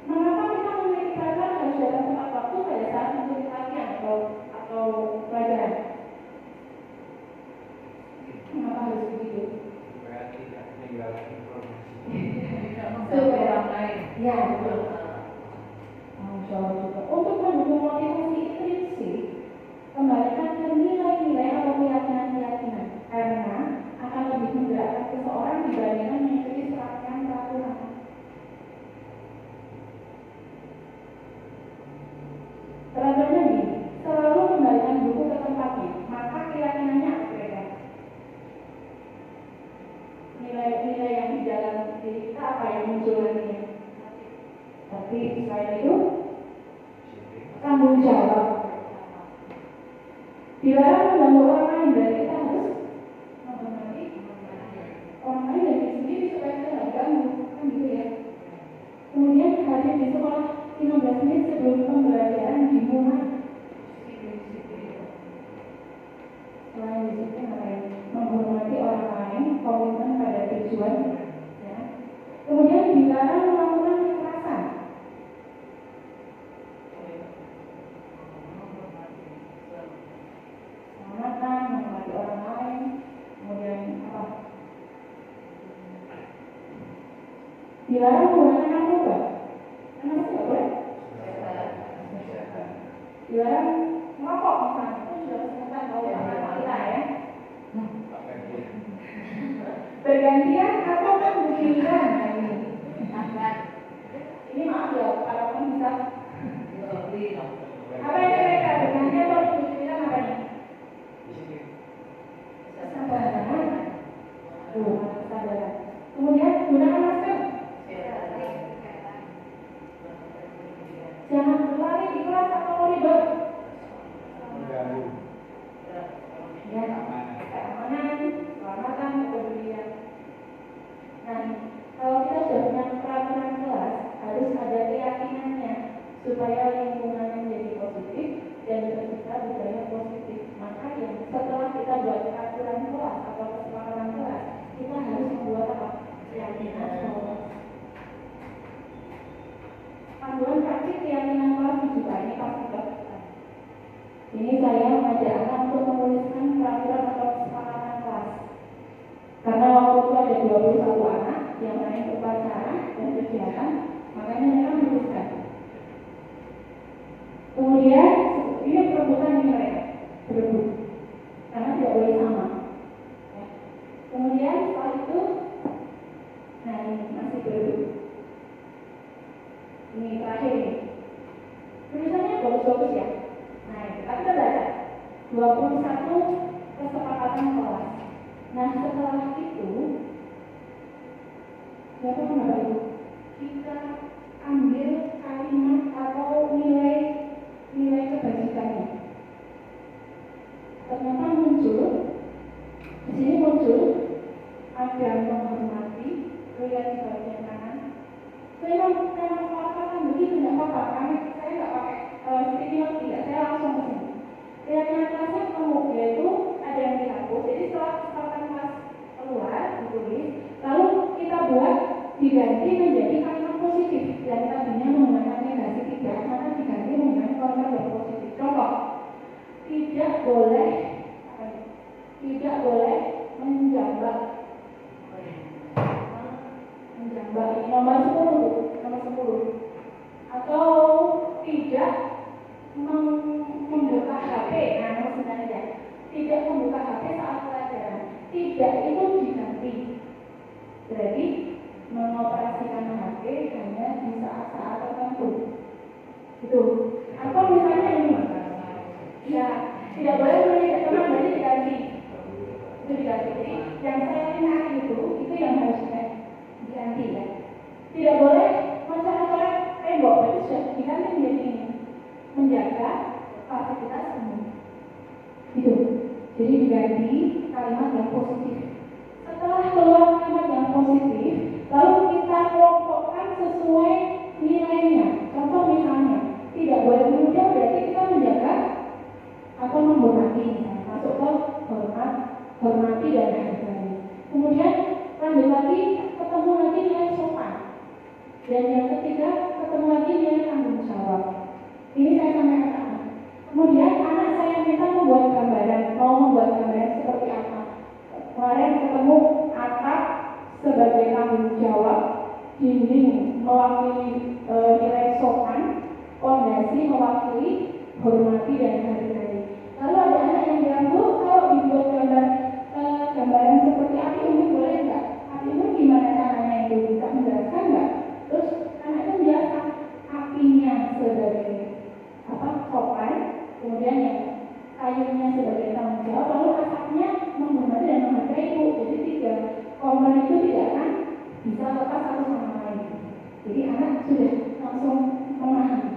Mengapa kita memiliki peraturan harus datang tepat waktu pada saat mengikuti latihan atau pelajaran? Mengapa harus begitu? Supaya tidak meninggalkan informasi. Supaya orang lain. Ya betul. Untuk mendukung motivasi intrinsik, kembalikan ke nilai-nilai atau keyakinan-keyakinan, karena akan lebih menggerakkan seseorang dibandingkan mengikuti serangkaian peraturan. Peraturannya ini selalu kembalikan buku ke tempatnya, maka keyakinannya berbeda. Nilai-nilai yang di dalam diri kita apa yang muncul nantinya. Tapi selain itu tanggung jawab. Dilarang mengganggu orang lain, berarti kita harus menghormati orang lain dan diri sendiri supaya kita tidak ganggu, kan gitu ya. Kemudian hadir di sekolah 15 menit sebelum pembelajaran dimulai. Selain disiplin menghormati orang lain, komitmen pada tujuan. Ya. Kemudian dilarang melakukan kekerasan. Menghormati orang lain, kemudian apa? Dilarang menggunakan narkoba. Kenapa tidak boleh? Dilarang merokok misalnya, itu sudah kesempatan tahu anak kita ya. Bergantian atau bergiliran ini. Ini maaf ya, kalau kamu bisa. Apa yang mereka bergantian atau bergiliran apa ini? Kemudian gunakan masker. Jangan berlari di kelas atau koridor. Mengganggu. Ya, keamanan, keselamatan, kepedulian. Nah, kalau kita sudah punya peraturan kelas, harus ada keyakinannya supaya lingkungannya menjadi positif dan tercipta budaya positif. Maka yang setelah kita buat peraturan kelas atau kesepakatan kelas, kita harus membuat apa? Keyakinan kelas. Panduan praktik keyakinan kelas juga ini pasti terlihat. Ini saya mengajak anak untuk menuliskan peraturan atau kesepakatan kelas. Karena waktu itu ada 21 anak yang naik upacara dan kegiatan, makanya mereka menuliskan. Kemudian ini perebutan ini mereka berebut karena tidak boleh sama. Ya. Kemudian setelah itu, nah ini masih berebut. Ini terakhir ini. Tulisannya bagus-bagus ya. Nah, kita baca 21 kesepakatan kelas. Nah, setelah itu siapa menambah itu? Kita ambil kalimat atau nilai kebajikannya. Ternyata muncul di sini ada menghormati, lihat di bagian kanan. Saya mau katakan begitu tidak apa-apa, karena saya nggak pakai sticky note tidak, saya langsung ke sini. Keyakinan kelasnya ketemu, yaitu ada yang dihapus. Jadi setelah diganti menjadi kalimat positif. Yang tadinya menggunakan negasi tidak, maka diganti menggunakan kalimat yang positif. Contoh, tidak boleh menjambak. Menjambak ini nomor 10. Atau tidak membuka HP. Nah, sebenarnya tidak membuka HP saat pelajaran. Tidak itu diganti. Berarti mengoperasikan HP hanya di saat-saat tertentu. Itu. Atau misalnya ini, ya tidak boleh menjadi teman, berarti diganti. Itu diganti. Jadi yang saya lihat itu yang harusnya diganti ya. Tidak boleh mencoret-coret tembok, berarti sudah diganti menjadi ini, menjaga fasilitas umum. Itu. Jadi diganti kalimat yang positif. Setelah keluar kalimat yang positif, lalu kita kelompokkan sesuai nilainya. Contoh misalnya, tidak boleh menunjuk, berarti kita menjaga atau menghormati. Masuk ke hormati dan hargai. Kemudian lanjut lagi, ketemu lagi nilai sopan. Dan yang ketiga, ketemu lagi nilai tanggung jawab. Ini saya sampaikan. Kemudian anak saya minta membuat gambaran, mau membuat gambaran seperti apa. Kemarin ketemu atap sebagai tanggung jawab, dinding mewakili nilai sopan, fondasi mewakili hormati dan hargai. Lalu ada anak yang bilang, Bu, kalau dibuat gambaran seperti api unggun boleh nggak? Api unggun gimana caranya itu? Bisa menjelaskan nggak? Terus anak itu menjelaskan apinya sebagai sopan, kemudian yang kayunya sebagai tanggung jawab, lalu asapnya menghormati dan menghargai itu. Jadi 3 komponen itu tidak akan bisa lepas satu sama lain. Jadi anak sudah langsung memahami.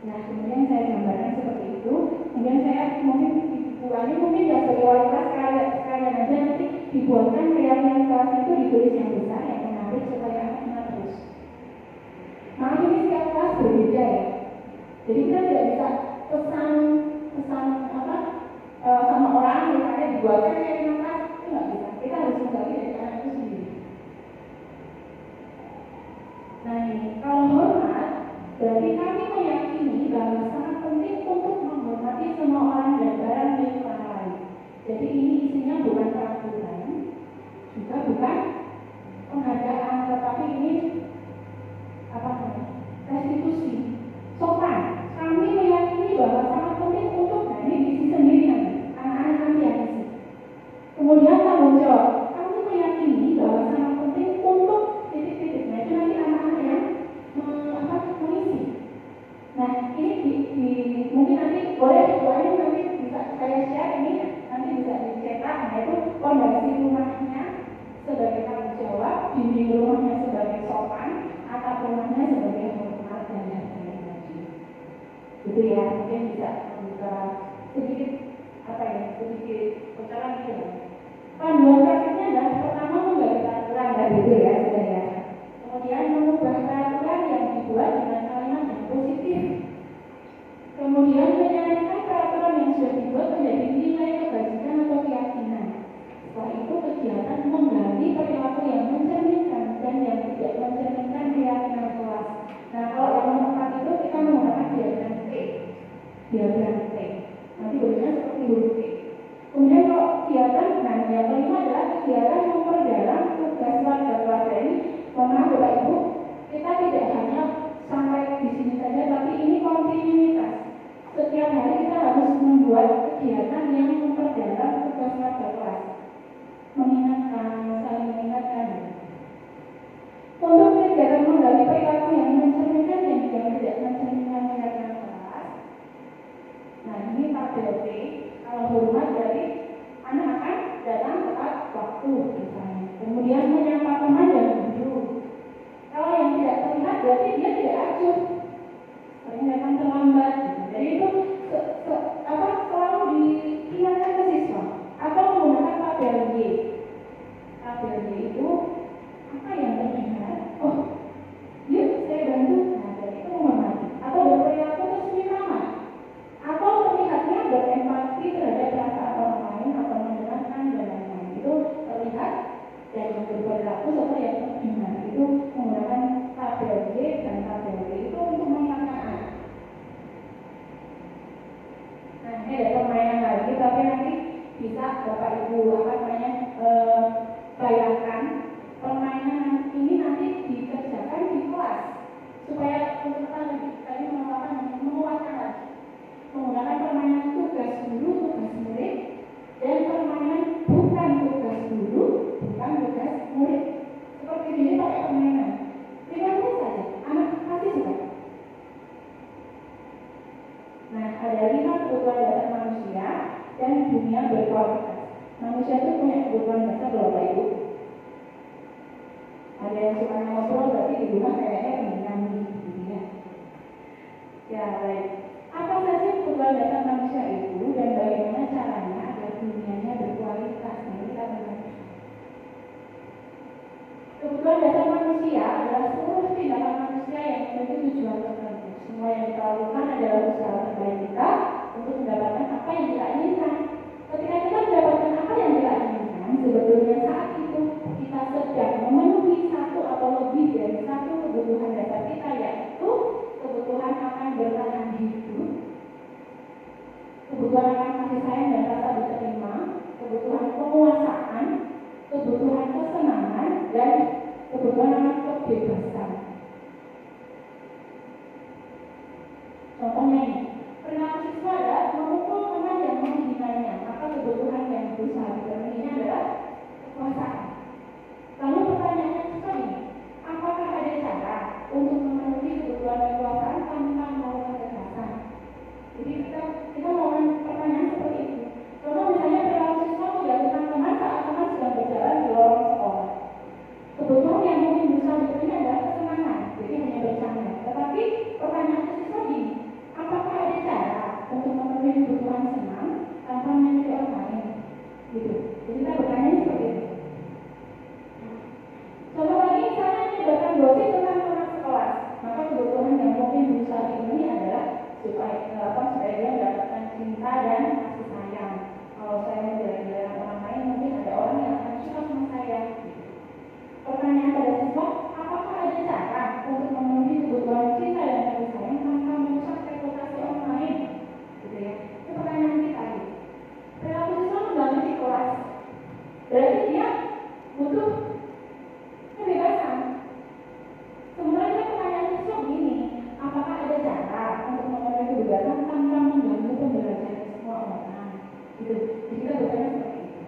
Nah, kemudian saya gambarkan seperti itu. Kemudian saya mungkin dibuatnya mungkin tidak sebagai wali kelas sekalian aja, nanti dibuatkan realitas itu ditulis yang besar, yang menarik supaya anak terus. Maaf, ini setiap kelas berbeda ya. Jadi kita tidak bisa pesan sama orang misalnya dibuatkan kayak kelas, itu nggak bisa. Kita harus menggali dari anak itu sendiri. Nah ini, kalau hormat, berarti kami meyakini bahwa sangat penting untuk menghormati semua orang dan barang milik orang lain. Jadi ini isinya bukan peraturan, juga bukan penghargaan, tetapi ini restitusi. Sopan. Kami meyakini bahwa sangat penting untuk ini diisi sendiri nanti. Anak-anak nanti yang isi. dunia berkualitas. Manusia itu punya kebutuhan dasar loh Bapak Ibu. Ada yang suka ngobrol berarti di rumah kayaknya pendidikan gitu ya. Ya baik. Apa saja kebutuhan dasar manusia itu dan bagaimana caranya agar dunianya berkualitas? Nah, kita belajar. Kebutuhan dasar manusia adalah seluruh tindakan manusia yang menuju tujuan tertentu. Semua yang kita lakukan adalah usaha terbaik kita untuk mendapatkan apa yang kita inginkan. Ketika kita mendapatkan apa yang kita inginkan, sebetulnya saat itu kita sedang memenuhi satu atau lebih dari satu kebutuhan dasar kita, yaitu kebutuhan akan bertahan hidup, kebutuhan akan kasih sayang dan rasa diterima, kebutuhan penguasaan, kebutuhan kesenangan, dan kebutuhan akan kebebasan. Contohnya ini, perilaku siswa adalah memukul teman yang menghinanya, maka kebutuhan yang berusaha dipenuhi adalah kekuasaan. Lalu pertanyaannya siswa ini, apakah ada cara untuk memenuhi kebutuhan kekuasaan tanpa mau kekerasan? Jadi kita mau pertanyaan seperti itu. Contoh misalnya perilaku siswa menjatuhkan teman saat teman sedang berjalan di lorong sekolah. Kebutuhan yang mungkin berusaha dipenuhi adalah kesenangan, jadi hanya bercanda. Tetapi pertanyaan siswa ini, apakah ada cara untuk memenuhi kebutuhan senang tanpa menyakiti orang lain? Gitu. Jadi kita bertanya seperti itu. Contoh lagi, misalnya menyebarkan gosip tentang teman sekelas, maka kebutuhan yang mungkin berusaha dipenuhi adalah supaya dia mendapatkan cinta dan kasih sayang. Kalau saya menjelek-jelekan orang lain, mungkin ada orang yang akan suka sama saya. Pertanyaan pada siswa, apakah ada cara untuk memenuhi kebutuhan cinta dan kasih sayang tanpa merusak reputasi orang lain? Gitu ya. Itu pertanyaan kita. Perilaku siswa membangun di kelas. Berarti dia butuh kebebasan. Sebenarnya pertanyaan siswa begini, apakah ada cara untuk memenuhi kebebasan tanpa mengganggu pembelajaran semua orang? Gitu. Jadi kita bertanya seperti itu.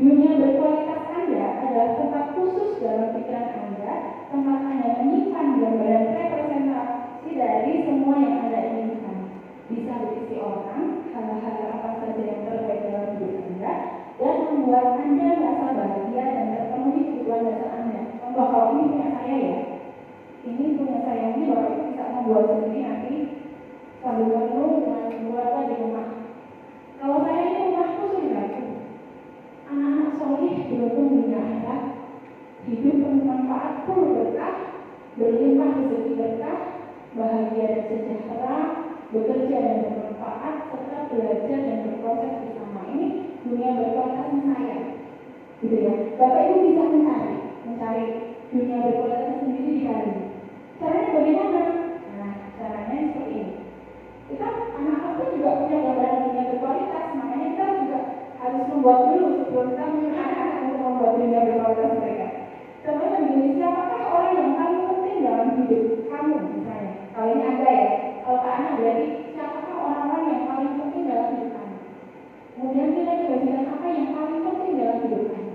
Dunia berkualitas Anda adalah tempat khusus dalam pikiran Anda, tempat Anda menyimpan gambaran representasi dari semua yang Anda inginkan. Bisa berisi orang, hal-hal apa saja yang terbaik dalam hidup Anda, dan membuat Anda merasa bahagia dan terpenuhi kebutuhan dasar Anda. Contoh, kalau ini punya saya ya, ini punya saya, ini Bapak Ibu bisa membuat sendiri nanti sambil menunggu dengan keluarga di rumah. Kalau saya ini rumahku sudah anak-anak soleh beruntung dunia akhirat, hidup bermanfaat, full berkah, berlimpah rezeki berkah, bahagia dan sejahtera, bekerja dan bermanfaat, serta belajar dan berproses bersama. Ini dunia berkualitasnya saya, gitu ya. Bapak Ibu bisa mencari dunia berkualitas sendiri di hari ini. Caranya bagaimana? Nah, caranya seperti ini. Kita anak-anak pun juga punya gambaran dunia berkualitas, makanya kita juga harus membuat dulu sebelum kita menyuruh anak-anak untuk membuat dunia berkualitas mereka. Contohnya begini, siapakah orang yang paling penting dalam hidup kamu misalnya? Kalau ini Anda ya, kalau Kak Ana berarti siapakah orang-orang yang paling penting dalam hidup kamu? Kemudian kita kebajikan apa yang paling penting dalam hidup kamu?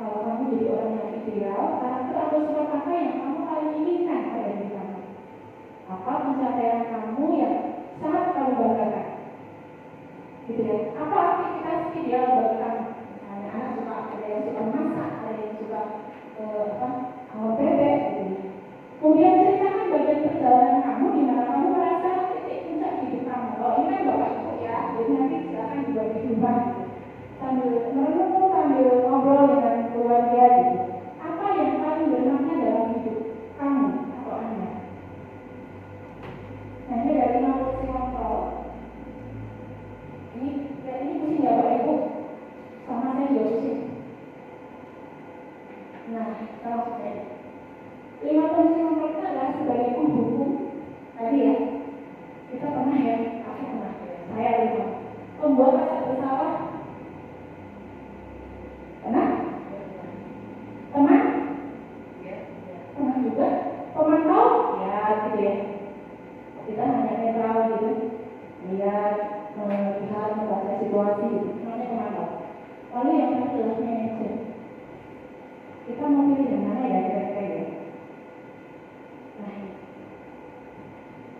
Kalau kamu jadi orang yang ideal, karakter atau sifat apa yang kamu paling inginkan pada diri kamu? Apa pencapaian kamu yang sangat kamu banggakan? Gitu ya. Apa aktivitas ideal bagi kamu? Misalnya anak suka, ada yang suka masak, ada yang suka bebek gitu. Kemudian ceritakan bagian perjalanan kamu di mana kamu merasa titik puncak hidup kamu. Kalau ini kan Bapak Ibu ya, jadi nanti silakan dibagi jumlah gitu. Sambil merenung, sambil ngobrol dengan keluarga gitu. Apa yang paling bermakna dalam hidup kamu atau Anda? Nah, ini dari 50 kontrol. Ini pusing ya Bapak Ibu, sama saya juga pusing. Nah, kalau saya 5 posisi kontrol itu adalah sebagai penghubung tadi ya. Kita pernah ya, aku pernah, saya lupa. Pembuat rasa bersalah. Pernah? Teman? Pernah juga. Pemantau? Ya, gitu ya. Kita hanya netral gitu. Lihat, melihat, membaca situasi gitu. Namanya pemantau. Lalu yang terakhir adalah manajer. Kita mau pilih yang mana ya kira-kira ya?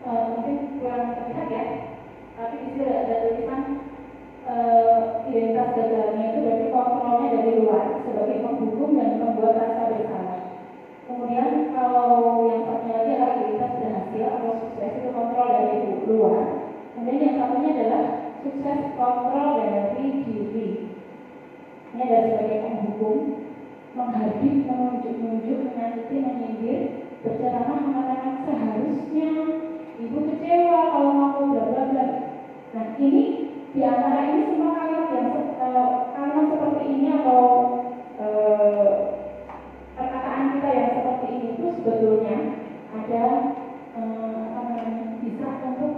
Nah, mungkin kurang terlihat ya. Tapi di sini ada luar sebagai penghukum dan membuat rasa bersalah. Kemudian kalau yang satunya lagi adalah aktivitas berhasil atau sukses, itu kontrol dari luar. Kemudian yang satunya adalah sukses kontrol dari diri. Ini adalah sebagai penghukum, menghadik, menunjuk, menyakiti, menyindir, berceramah mengatakan seharusnya ibu kecewa kalau mau bla bla bla. Nah ini di antara ini semua kalimat yang kalimat seperti ini atau perkataan kita yang seperti ini itu sebetulnya ada bisa untuk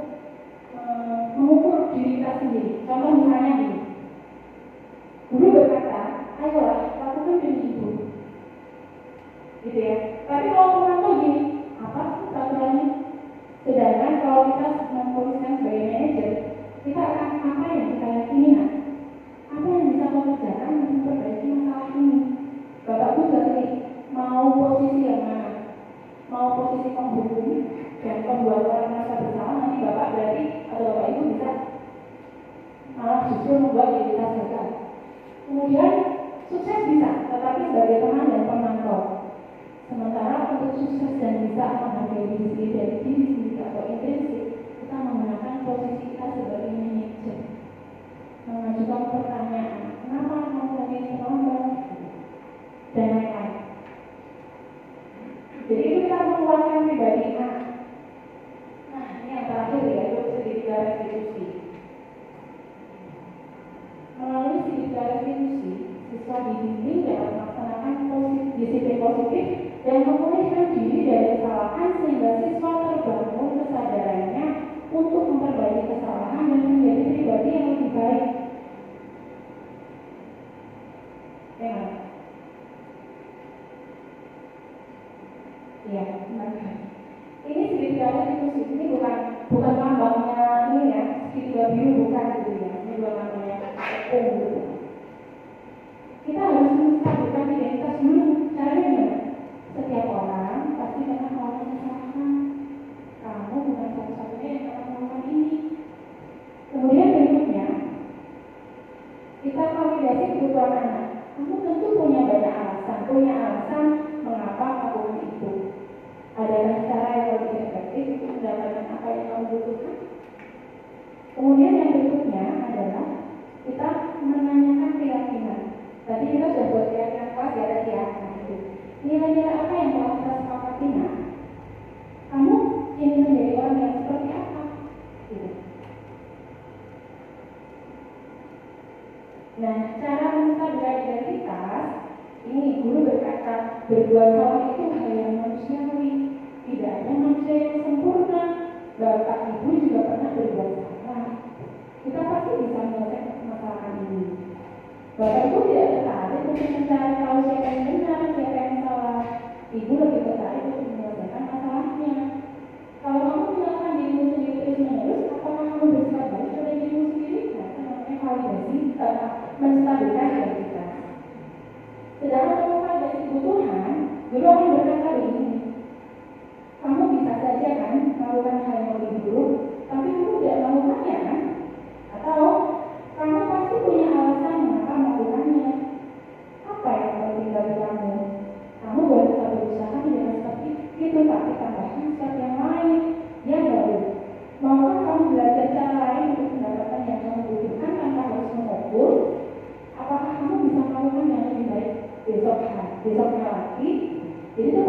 mengukur diri kita sendiri. Contoh misalnya gini, guru berkata, ayolah lakukan demi ibu, gitu ya. Tapi kalau penonton gini, apa sih peraturannya? Sedangkan kalau kita memposisikan sebagai manajer, kita akan apa yang kita yakini, apa yang bisa mengerjakan untuk memperbaiki masalah ini. Bapak itu berarti mau posisi yang mana? Mau posisi penghukum dan pembuat orang merasa bersalah, nanti bapak berarti atau bapak ibu bisa malah justru membuat diri kita gagal. Kemudian sukses bisa, tetapi sebagai teman dan pemantau. Sementara untuk sukses dan bisa menghargai diri sendiri dari diri sendiri atau intrinsik, kita menggunakan posisi kita sebagai manajer, mengajukan pertanyaan, kenapa kamu pengen penonton dan lain-lain. Jadi itu kita mengeluarkan pribadi. Nah ini yang terakhir ya, itu segitiga restitusi. Melalui segitiga restitusi, siswa dibimbing dapat melaksanakan disiplin positif dan memulihkan diri dari kesalahan sehingga siswa terbangun kesadarannya untuk memperbaiki kesalahan dan menjadi pribadi yang lebih baik. Ya, ini segitiga restitusi, ini bukan lambangnya ini ya, segitiga biru bukan gitu ya, ini dua lambangnya gitu. Kita harus menstabilkan identitas dulu. Caranya gimana? Setiap orang pasti pernah melakukan kesalahan. Kamu bukan satu-satunya yang pernah melakukan ini. Kemudian berikutnya, kita validasi kebutuhan anak. Kamu tentu punya banyak alasan mengapa melakukan itu. Adakah cara yang lebih efektif untuk mendapatkan apa yang kamu butuhkan? Kemudian yang berikutnya adalah kita menanyakan keyakinan. Tadi kita sudah buat keyakinan kelas, ya ada keyakinan itu. Nilai-nilai apa yang telah kita sepakati? Kamu ingin menjadi orang yang seperti apa? Gitu. Nah, cara menstabilkan identitas, ini guru berkata, berbuat salah itu hal yang manusiawi. Tidak ada manusia yang sempurna. Bapak ibu juga pernah berbuat salah. Kita pasti bisa menyelesaikan masalah ini. Bapak ibu tidak tertarik untuk mencari tahu siapa yang benar, siapa yang salah. Ibu lebih tertarik untuk menyelesaikan masalahnya. Kalau kamu menyalahkan dirimu sendiri terus-menerus, apakah kamu bersifat baik pada dirimu sendiri? Nah, itu namanya validasi, menstabilkan identitas. Sedangkan kalau validasi kebutuhan, guru akan berkata begini, kamu bisa saja kan melakukan hal yang lebih buruk, tapi kamu tidak melakukannya kan? Atau kamu pasti punya alasan mengapa melakukannya. Apa yang penting bagi kamu? Kamu boleh tetap berusaha dengan seperti itu, tapi tambahkan sesuatu yang lain yang baru. Maukah kamu belajar cara lain untuk mendapatkan yang kamu butuhkan tanpa harus mengukur? Apakah kamu bisa melakukan yang lebih baik besoknya lagi? Jadi itu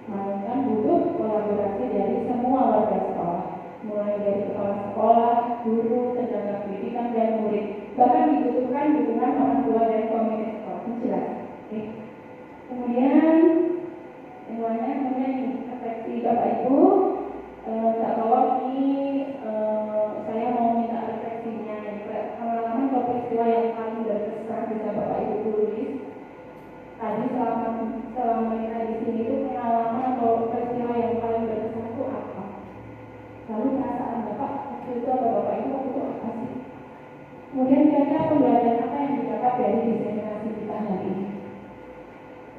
melainkan butuh kolaborasi dari semua warga sekolah, mulai dari kepala sekolah, guru, tenaga pendidikan, dan murid. Bahkan dibutuhkan dukungan orang tua dan komite sekolah. Ini jelas. Oke. Kemudian refleksi Bapak Ibu, tak tolong ini saya mau minta refleksinya. Pengalaman atau peristiwa yang paling berkesan bisa Bapak Ibu tulis. Tadi selama kita di sini itu pengalaman atau peristiwa yang paling berkesan itu apa? Lalu perasaan Bapak waktu itu atau Bapak Ibu waktu itu apa sih? Kemudian kira-kira pembelajaran apa yang didapat dari diseminasi kita hari ini?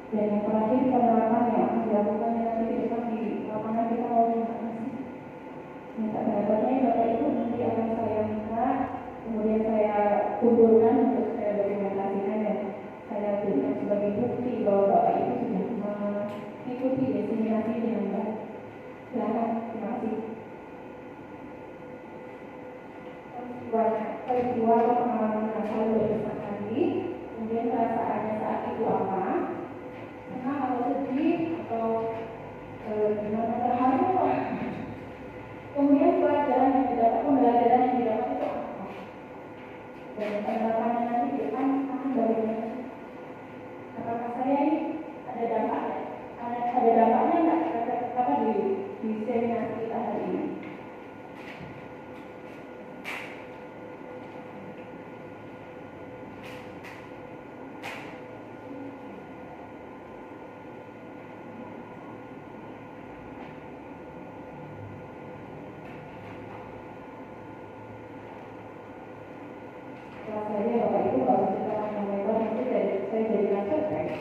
Dan yang terakhir penerapan yang akan dilakukan nanti di depan di lapangan kita mau minta pendapatnya Bapak Ibu nanti akan saya minta, kemudian saya kumpulkan untuk saya dokumentasikan dan saya berikan sebagai bukti bahwa Bapak Ibu sudah mengikuti diseminasi dengan baik. Silakan, terima kasih. Peristiwa atau pengalaman yang paling berkesan tadi, kemudian perasaannya saat itu apa? Senang atau sedih atau gimana, terharu apa? Kemudian pembelajaran yang didapat itu apa? Dan penerapannya nanti di depan akan bagaimana? Apakah saya ini ada dampaknya? Ada dampaknya nggak di seminasi kita hari ini? Saya Bapak Ibu nggak usah cerita panjang lebar, nanti saya jadikan survei.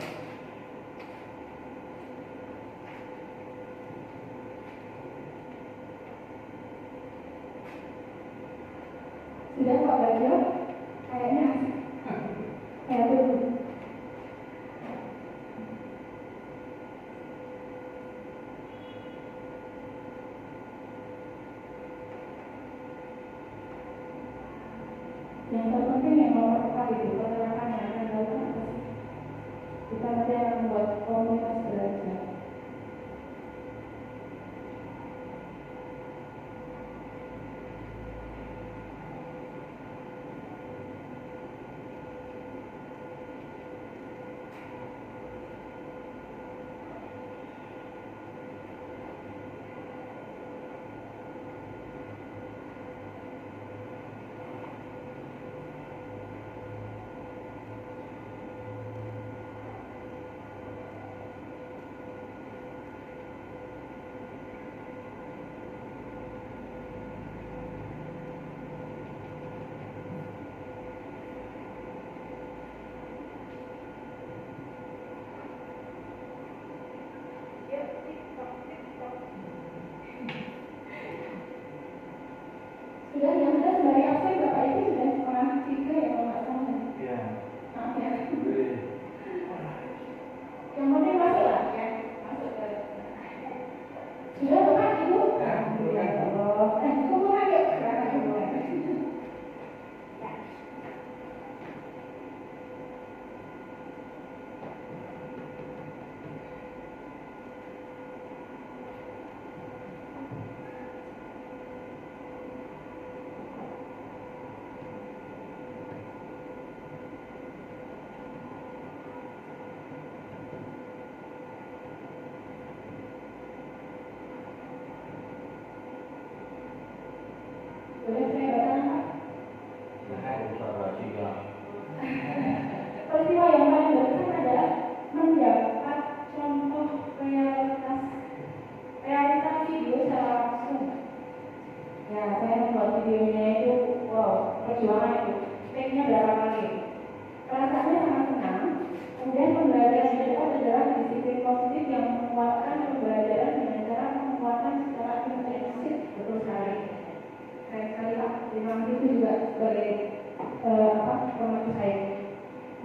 Sudah Pak Bajo, kayaknya saya tunggu. Yang terpenting yang nomor 4 itu penerapan yang akan dilakukan apa sih? Kita nanti akan membuat komunitas belajar. Sudah yang jelas dari absen Bapak Ibu sudah setengah 3 ya kalau nggak salah. Iya. Maaf ya. Yang penting masuk lah ya, masuk ke. Sudah Bapak Ibu? Ya Allah. Kumpulkan yuk. Boleh saya bacakan Pak? Peristiwa yang paling berkesan adalah mendapat contoh realitas video secara langsung. Ya, saya membuat videonya itu, wow, perjuangan itu. Take-nya berapa kali? Perasaannya sangat senang. Kemudian pembelajaran yang dapat adalah disiplin positif yang menguatkan pembelajaran dengan cara menguatkan secara intensif. Betul sekali. Saya sekali Pak, terima kasih itu juga sebagai pembantu saya.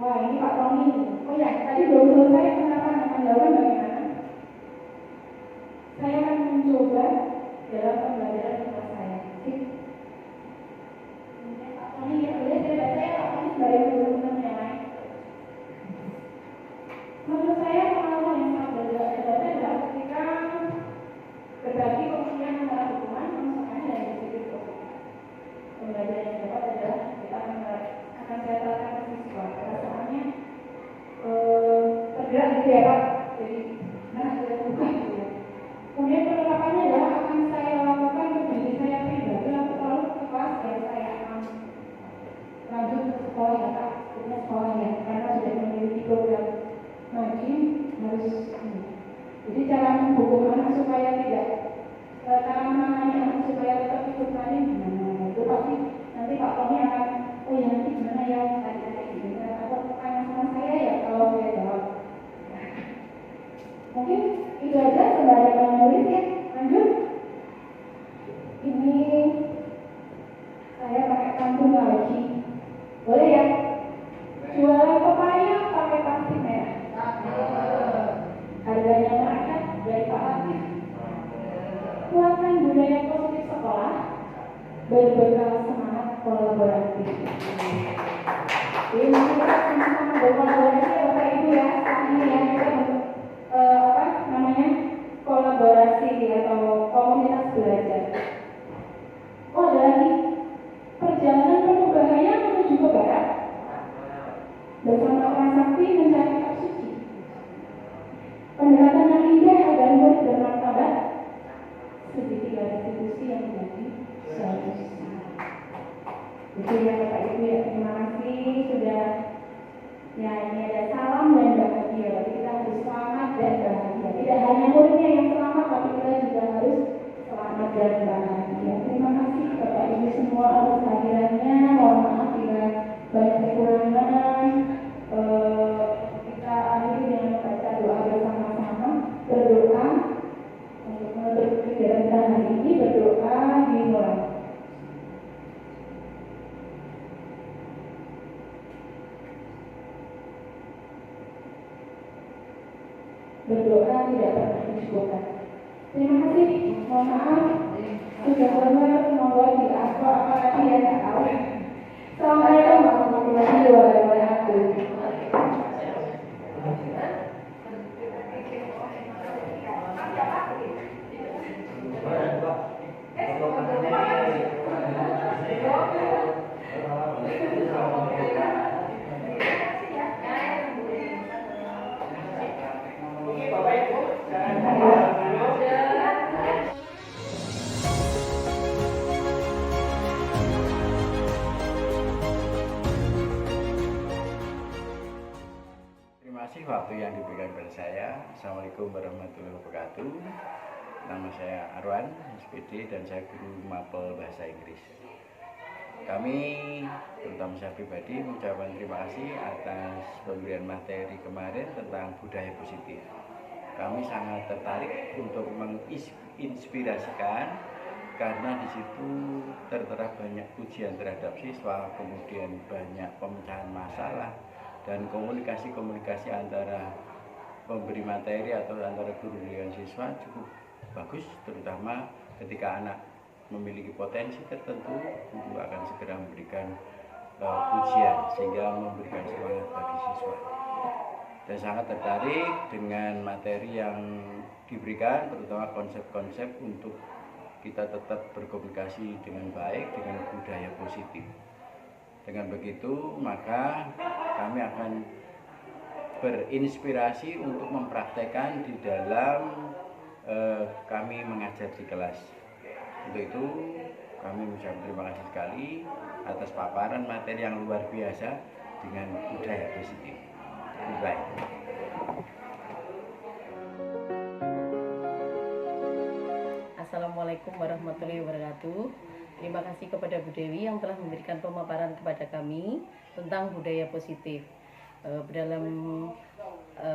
Wah ini Pak Tommy. Oh ya, tadi belum selesai penerapan akan dilakukan bagaimana? Saya akan mencoba dalam pembelajaran kelas saya. Pak Tommy, ya boleh saya baca ya Pak Tommy sebagai teman-teman yang lain. Menurut saya pengalaman yang sangat berbeda adalah ketika pembelajaran yang dapat adalah kita akan saya terapkan ke siswa. Rasanya tergerak gitu ya Pak. Jadi sudah buka gitu ya. Kemudian penerapannya adalah akan saya lakukan ke diri saya pribadi lalu ke kelas dan saya akan lanjut ke sekolah ya Pak. Sebenarnya sekolah ya, karena sudah memiliki program ngaji harus ini. Jadi cara menghukum anak supaya tidak cara menangani anak supaya tetap ikut ngaji gimana? Itu pasti nanti Pak Tony akan oh ya nanti gimana ya tadi gitu. Atau tanya sama saya ya kalau saya jawab. Mungkin itu aja sembari menulis ya. Lanjut. Ini saya pakai pantun lagi. Boleh ya? Jualan pepaya pakai plastik merah. Harganya merakyat dari Pak Latif. Kuatkan budaya positif sekolah berbekal semangat kolaboratif. Jadi nanti kita sama-sama berkolaborasi ya Bapak Ibu ya. Ini ya kita kolaborasi atau komunitas belajar. Oh ada lagi perjalanan penuh bahaya menuju ke barat bersama orang sakti mencari kitab suci. Pendekatan yang indah agar murid bermartabat segitiga restitusi yang menjadi solusi. Itu ya Bapak Ibu ya, terima kasih sudah ya ini ada salam dan bahagia. Jadi kita harus selamat dan bahagia. Tidak hanya muridnya yang selamat, tapi kita juga harus selamat dan bahagia. Terima kasih Bapak Ibu semua atas kehadirannya. Mohon maaf bila banyak kekurangan. Kita akhiri dengan membaca doa bersama-sama. Berdoa untuk menutup kegiatan hari ini. Berdoa dimulai. Berdoa tidak pernah dicukupkan. Terima kasih. Mohon maaf. Sudah benar, semoga tidak apa-apa ya tak tahu. Assalamualaikum warahmatullahi wabarakatuh. Waktu yang diberikan kepada saya. Assalamualaikum warahmatullahi wabarakatuh. Nama saya Arwan, SPD, dan saya guru mapel bahasa Inggris. Kami, terutama saya pribadi, mengucapkan terima kasih atas pemberian materi kemarin tentang budaya positif. Kami sangat tertarik untuk menginspirasikan karena di situ tertera banyak pujian terhadap siswa, kemudian banyak pemecahan masalah, dan komunikasi antara pemberi materi atau antara guru dengan siswa cukup bagus, terutama ketika anak memiliki potensi tertentu, guru akan segera memberikan pujian sehingga memberikan semangat bagi siswa. Dan sangat tertarik dengan materi yang diberikan, terutama konsep-konsep untuk kita tetap berkomunikasi dengan baik dengan budaya positif. Dengan begitu, maka kami akan berinspirasi untuk mempraktekkan di dalam kami mengajar di kelas. Untuk itu, kami mengucapkan terima kasih sekali atas paparan materi yang luar biasa dengan budaya positif. Baik. Assalamualaikum warahmatullahi wabarakatuh. Terima kasih kepada Bu Dewi yang telah memberikan pemaparan kepada kami tentang budaya positif. Dalam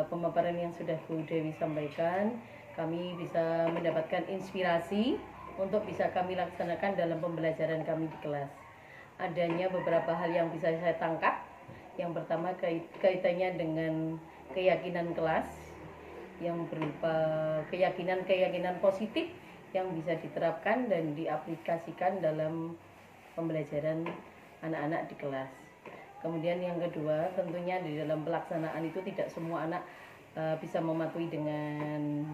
pemaparan yang sudah Bu Dewi sampaikan, kami bisa mendapatkan inspirasi untuk bisa kami laksanakan dalam pembelajaran kami di kelas. Adanya beberapa hal yang bisa saya tangkap. Yang pertama kaitannya dengan keyakinan kelas yang berupa keyakinan positif yang bisa diterapkan dan diaplikasikan dalam pembelajaran anak-anak di kelas. Kemudian yang kedua, tentunya di dalam pelaksanaan itu tidak semua anak bisa mematuhi dengan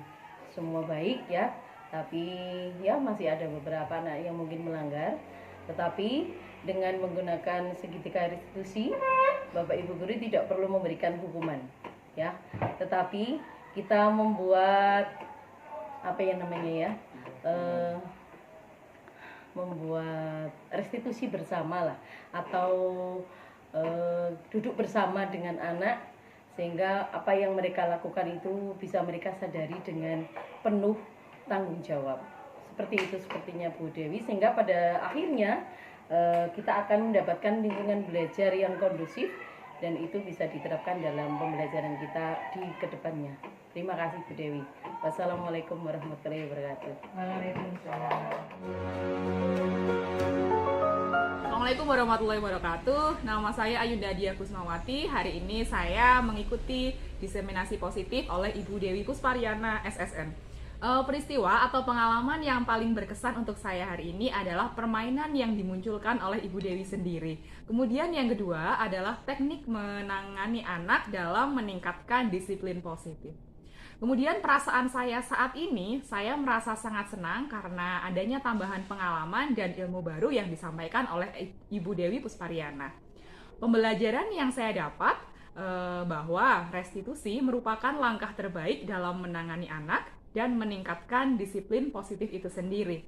semua baik ya, tapi ya masih ada beberapa anak yang mungkin melanggar. Tetapi dengan menggunakan segitiga restitusi, Bapak Ibu guru tidak perlu memberikan hukuman, ya. Tetapi kita membuat apa yang namanya ya, membuat restitusi bersama lah, atau duduk bersama dengan anak, sehingga apa yang mereka lakukan itu bisa mereka sadari dengan penuh tanggung jawab. Seperti itu sepertinya Bu Dewi, sehingga pada akhirnya kita akan mendapatkan lingkungan belajar yang kondusif dan itu bisa diterapkan dalam pembelajaran kita di kedepannya. Terima kasih Bu Dewi. Wassalamualaikum warahmatullahi wabarakatuh. Assalamualaikum warahmatullahi wabarakatuh. Nama saya Ayunda Dia Kusmawati. Hari ini saya mengikuti diseminasi positif oleh Ibu Dewi Puspariana SSN. Peristiwa atau pengalaman yang paling berkesan untuk saya hari ini adalah permainan yang dimunculkan oleh Ibu Dewi sendiri. Kemudian yang kedua adalah teknik menangani anak dalam meningkatkan disiplin positif. Kemudian perasaan saya saat ini, saya merasa sangat senang karena adanya tambahan pengalaman dan ilmu baru yang disampaikan oleh Ibu Dewi Puspariana. Pembelajaran yang saya dapat bahwa restitusi merupakan langkah terbaik dalam menangani anak dan meningkatkan disiplin positif itu sendiri.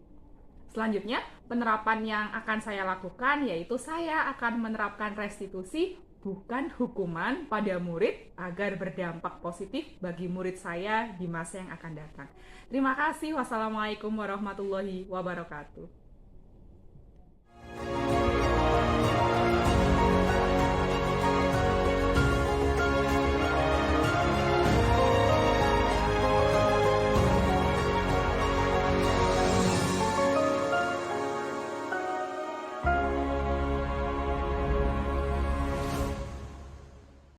Selanjutnya, penerapan yang akan saya lakukan yaitu saya akan menerapkan restitusi bukan hukuman pada murid agar berdampak positif bagi murid saya di masa yang akan datang. Terima kasih. Wassalamualaikum warahmatullahi wabarakatuh.